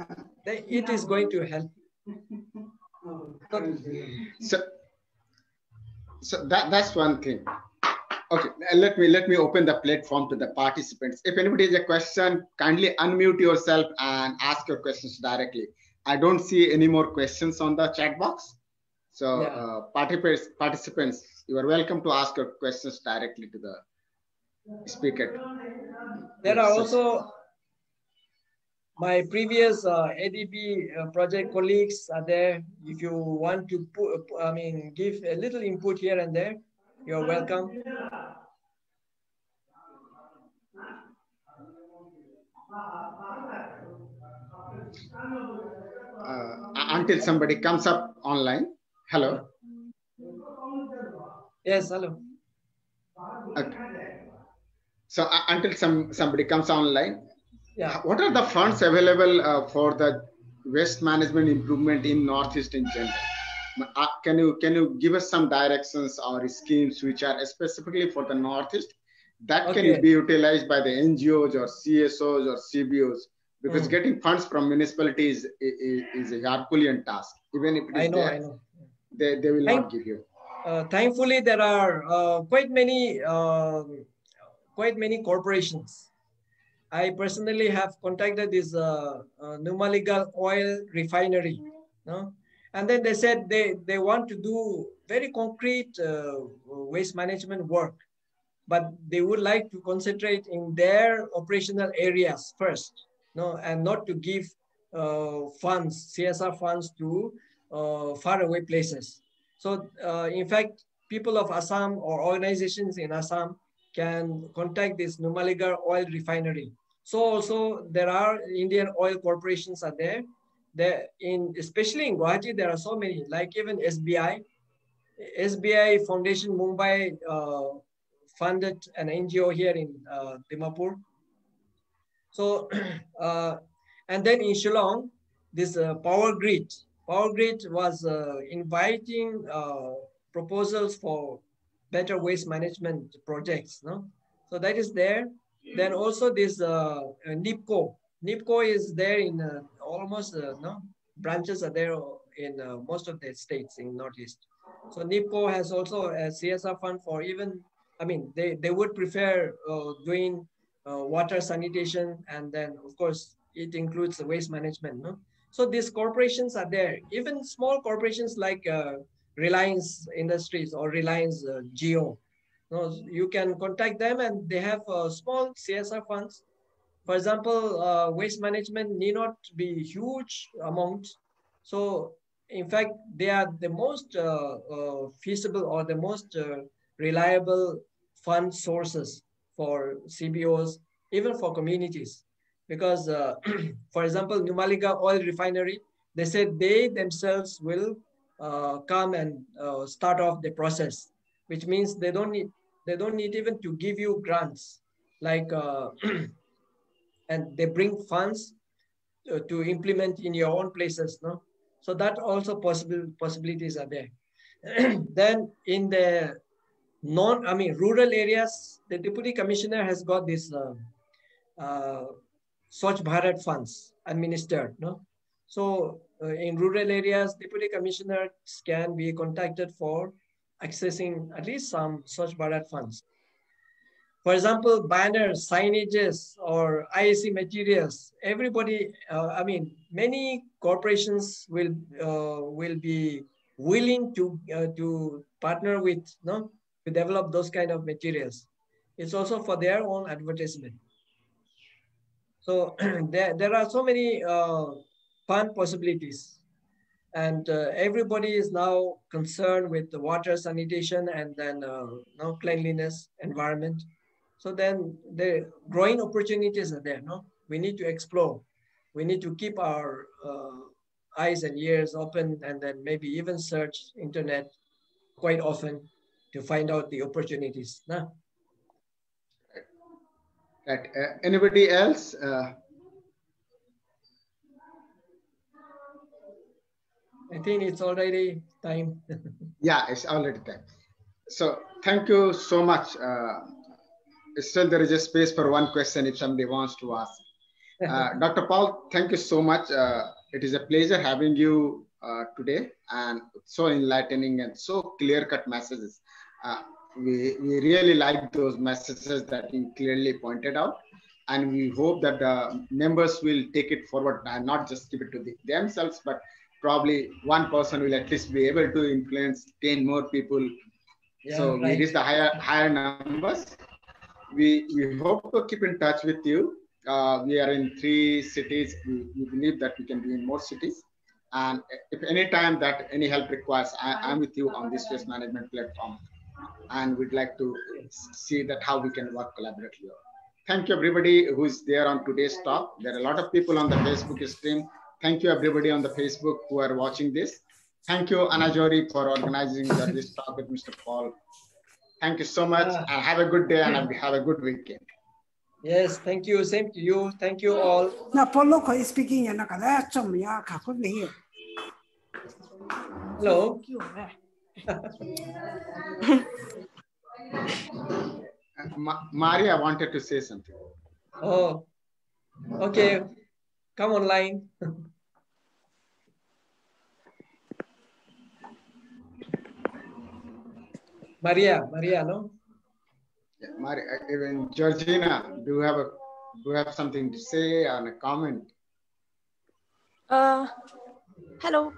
it is going to help. So that's one thing. Okay, let me open the platform to the participants. If anybody has a question, kindly unmute yourself and ask your questions directly. I don't see any more questions on the chat box. So participants, you are welcome to ask your questions directly to the speaker. There are also my previous ADB project colleagues are there. If you want to give a little input here and there, you're welcome. until somebody comes up online. Hello. Yes, hello. Okay. So until somebody comes online, Yeah. what are the funds available for the waste management improvement in Northeast in general? Can you give us some directions or schemes which are specifically for the Northeast that can Okay. be utilized by the NGOs or CSOs or CBOs? Because getting funds from municipalities is a Herculean task. Even if it I is know, there, I know. they will not give you. Thankfully, there are quite many corporations. I personally have contacted this Numaligal oil refinery, no? And then they said they want to do very concrete waste management work, but they would like to concentrate in their operational areas first, no, and not to give funds, CSR funds to faraway places. So in fact, people of Assam or organizations in Assam can contact this Numaligarh oil refinery. So also there are Indian oil corporations are there. There especially in Guwahati, there are so many, like even SBI Foundation Mumbai funded an NGO here in Dimapur. So, and then in Shillong, this Power Grid was inviting proposals for better waste management projects. No, so that is there. Then also this NIPCO. NIPCO is there in almost no branches are there in most of the states in Northeast. So NIPCO has also a CSR fund for even. I mean, they would prefer doing water sanitation, and then of course it includes the waste management. No? So these corporations are there. Even small corporations like Reliance Industries or Reliance Geo. No, you can contact them, and they have small CSR funds. For example, waste management need not be huge amount. So in fact, they are the most feasible or the most reliable fund sources for CBOs, even for communities. Because, for example, Numaligarh oil refinery, they said they themselves will come and start off the process, which means they don't need even to give you grants like and they bring funds to implement in your own places, no? So that also possibilities are there. Then in the rural areas, the deputy commissioner has got this uh, Swachh Bharat funds administered, no? So in rural areas, deputy commissioners can be contacted for accessing at least some Swachh Bharat funds. For example, banners, signages, or IAC materials. Everybody, many corporations will be willing to partner with, no, to develop those kind of materials. It's also for their own advertisement. So there are so many fun possibilities, and everybody is now concerned with the water sanitation and then cleanliness, environment. So then the growing opportunities are there. No, we need to explore. We need to keep our eyes and ears open, and then maybe even search internet quite often to find out the opportunities. No? Right. Anybody else? I think it's already time. Yeah, it's already time. So thank you so much. Still, there is a space for one question if somebody wants to ask. Dr. Paul, thank you so much. It is a pleasure having you today, and so enlightening and so clear-cut messages. We really like those messages that you clearly pointed out, and we hope that the members will take it forward and not just keep it to themselves, but probably one person will at least be able to influence 10 more people. Yeah, so right. we reach the higher numbers. We hope to keep in touch with you. We are in 3 cities. We believe that we can be in more cities. And if any time that any help requires, I'm with you on this waste management platform. And we'd like to see that how we can work collaboratively. Thank you, everybody who is there on today's talk. There are a lot of people on the Facebook stream. Thank you everybody on the Facebook who are watching this. Thank you, Anajori, for organizing this talk with Mr. Paul. Thank you so much, and have a good day and have a good weekend. Yes, thank you. Same to you. Thank you all. Now, Paul Lokho is speaking in a Hello. Maria wanted to say something. Oh, okay. Come online. Maria, no? Yeah, Maria, even Georgina, do you have something to say and a comment? Hello. Yes,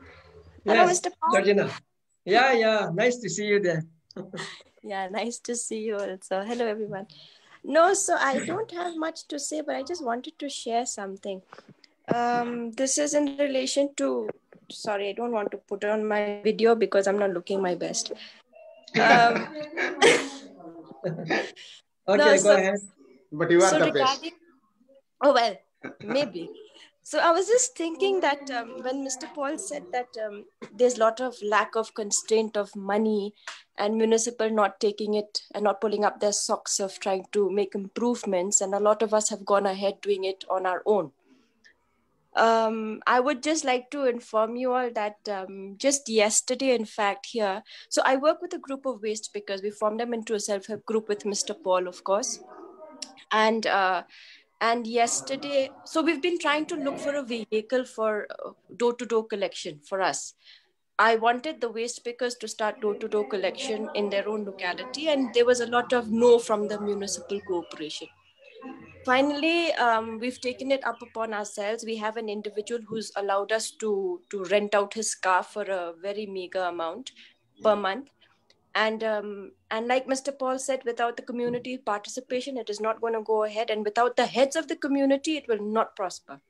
hello, Mr. Paul. Georgina. Yeah. Nice to see you there. Yeah, nice to see you also. Hello, everyone. No, so I don't have much to say, but I just wanted to share something. This is in relation to, sorry, I don't want to put on my video because I'm not looking my best. Okay, go ahead. But you are the best. Oh, well, maybe. So I was just thinking that when Mr. Paul said that there's a lot of lack of constraint of money and municipal not taking it and not pulling up their socks of trying to make improvements, and a lot of us have gone ahead doing it on our own. I would just like to inform you all that just yesterday, in fact, here, so I work with a group of waste pickers. We formed them into a self-help group with Mr. Paul, of course. And yesterday, so we've been trying to look for a vehicle for door-to-door collection for us. I wanted the waste pickers to start door-to-door collection in their own locality, and there was a lot of no from the municipal corporation. Finally, we've taken it up upon ourselves. We have an individual who's allowed us to rent out his car for a very meager amount per month. And like Mr. Paul said, without the community participation, it is not going to go ahead. And without the heads of the community, it will not prosper.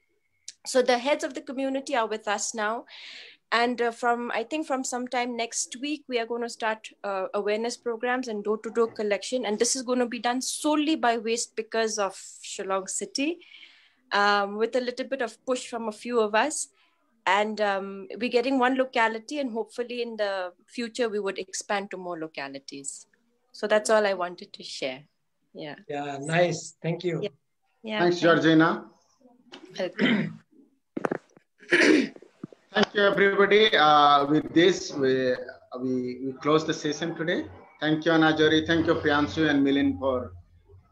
So the heads of the community are with us now. And I think from sometime next week, we are going to start awareness programs and door-to-door collection. And this is going to be done solely by waste pickers of Shillong City, with a little bit of push from a few of us. And we're getting one locality, and hopefully in the future, we would expand to more localities. So that's all I wanted to share. Yeah. Yeah, nice. Thank you. Yeah. Thanks, Georgina. Welcome. Thank you, everybody. With this, we close the session today. Thank you, Anajori. Thank you, Priyanshu and Milin, for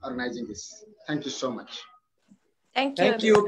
organizing this. Thank you so much. Thank you. Thank you.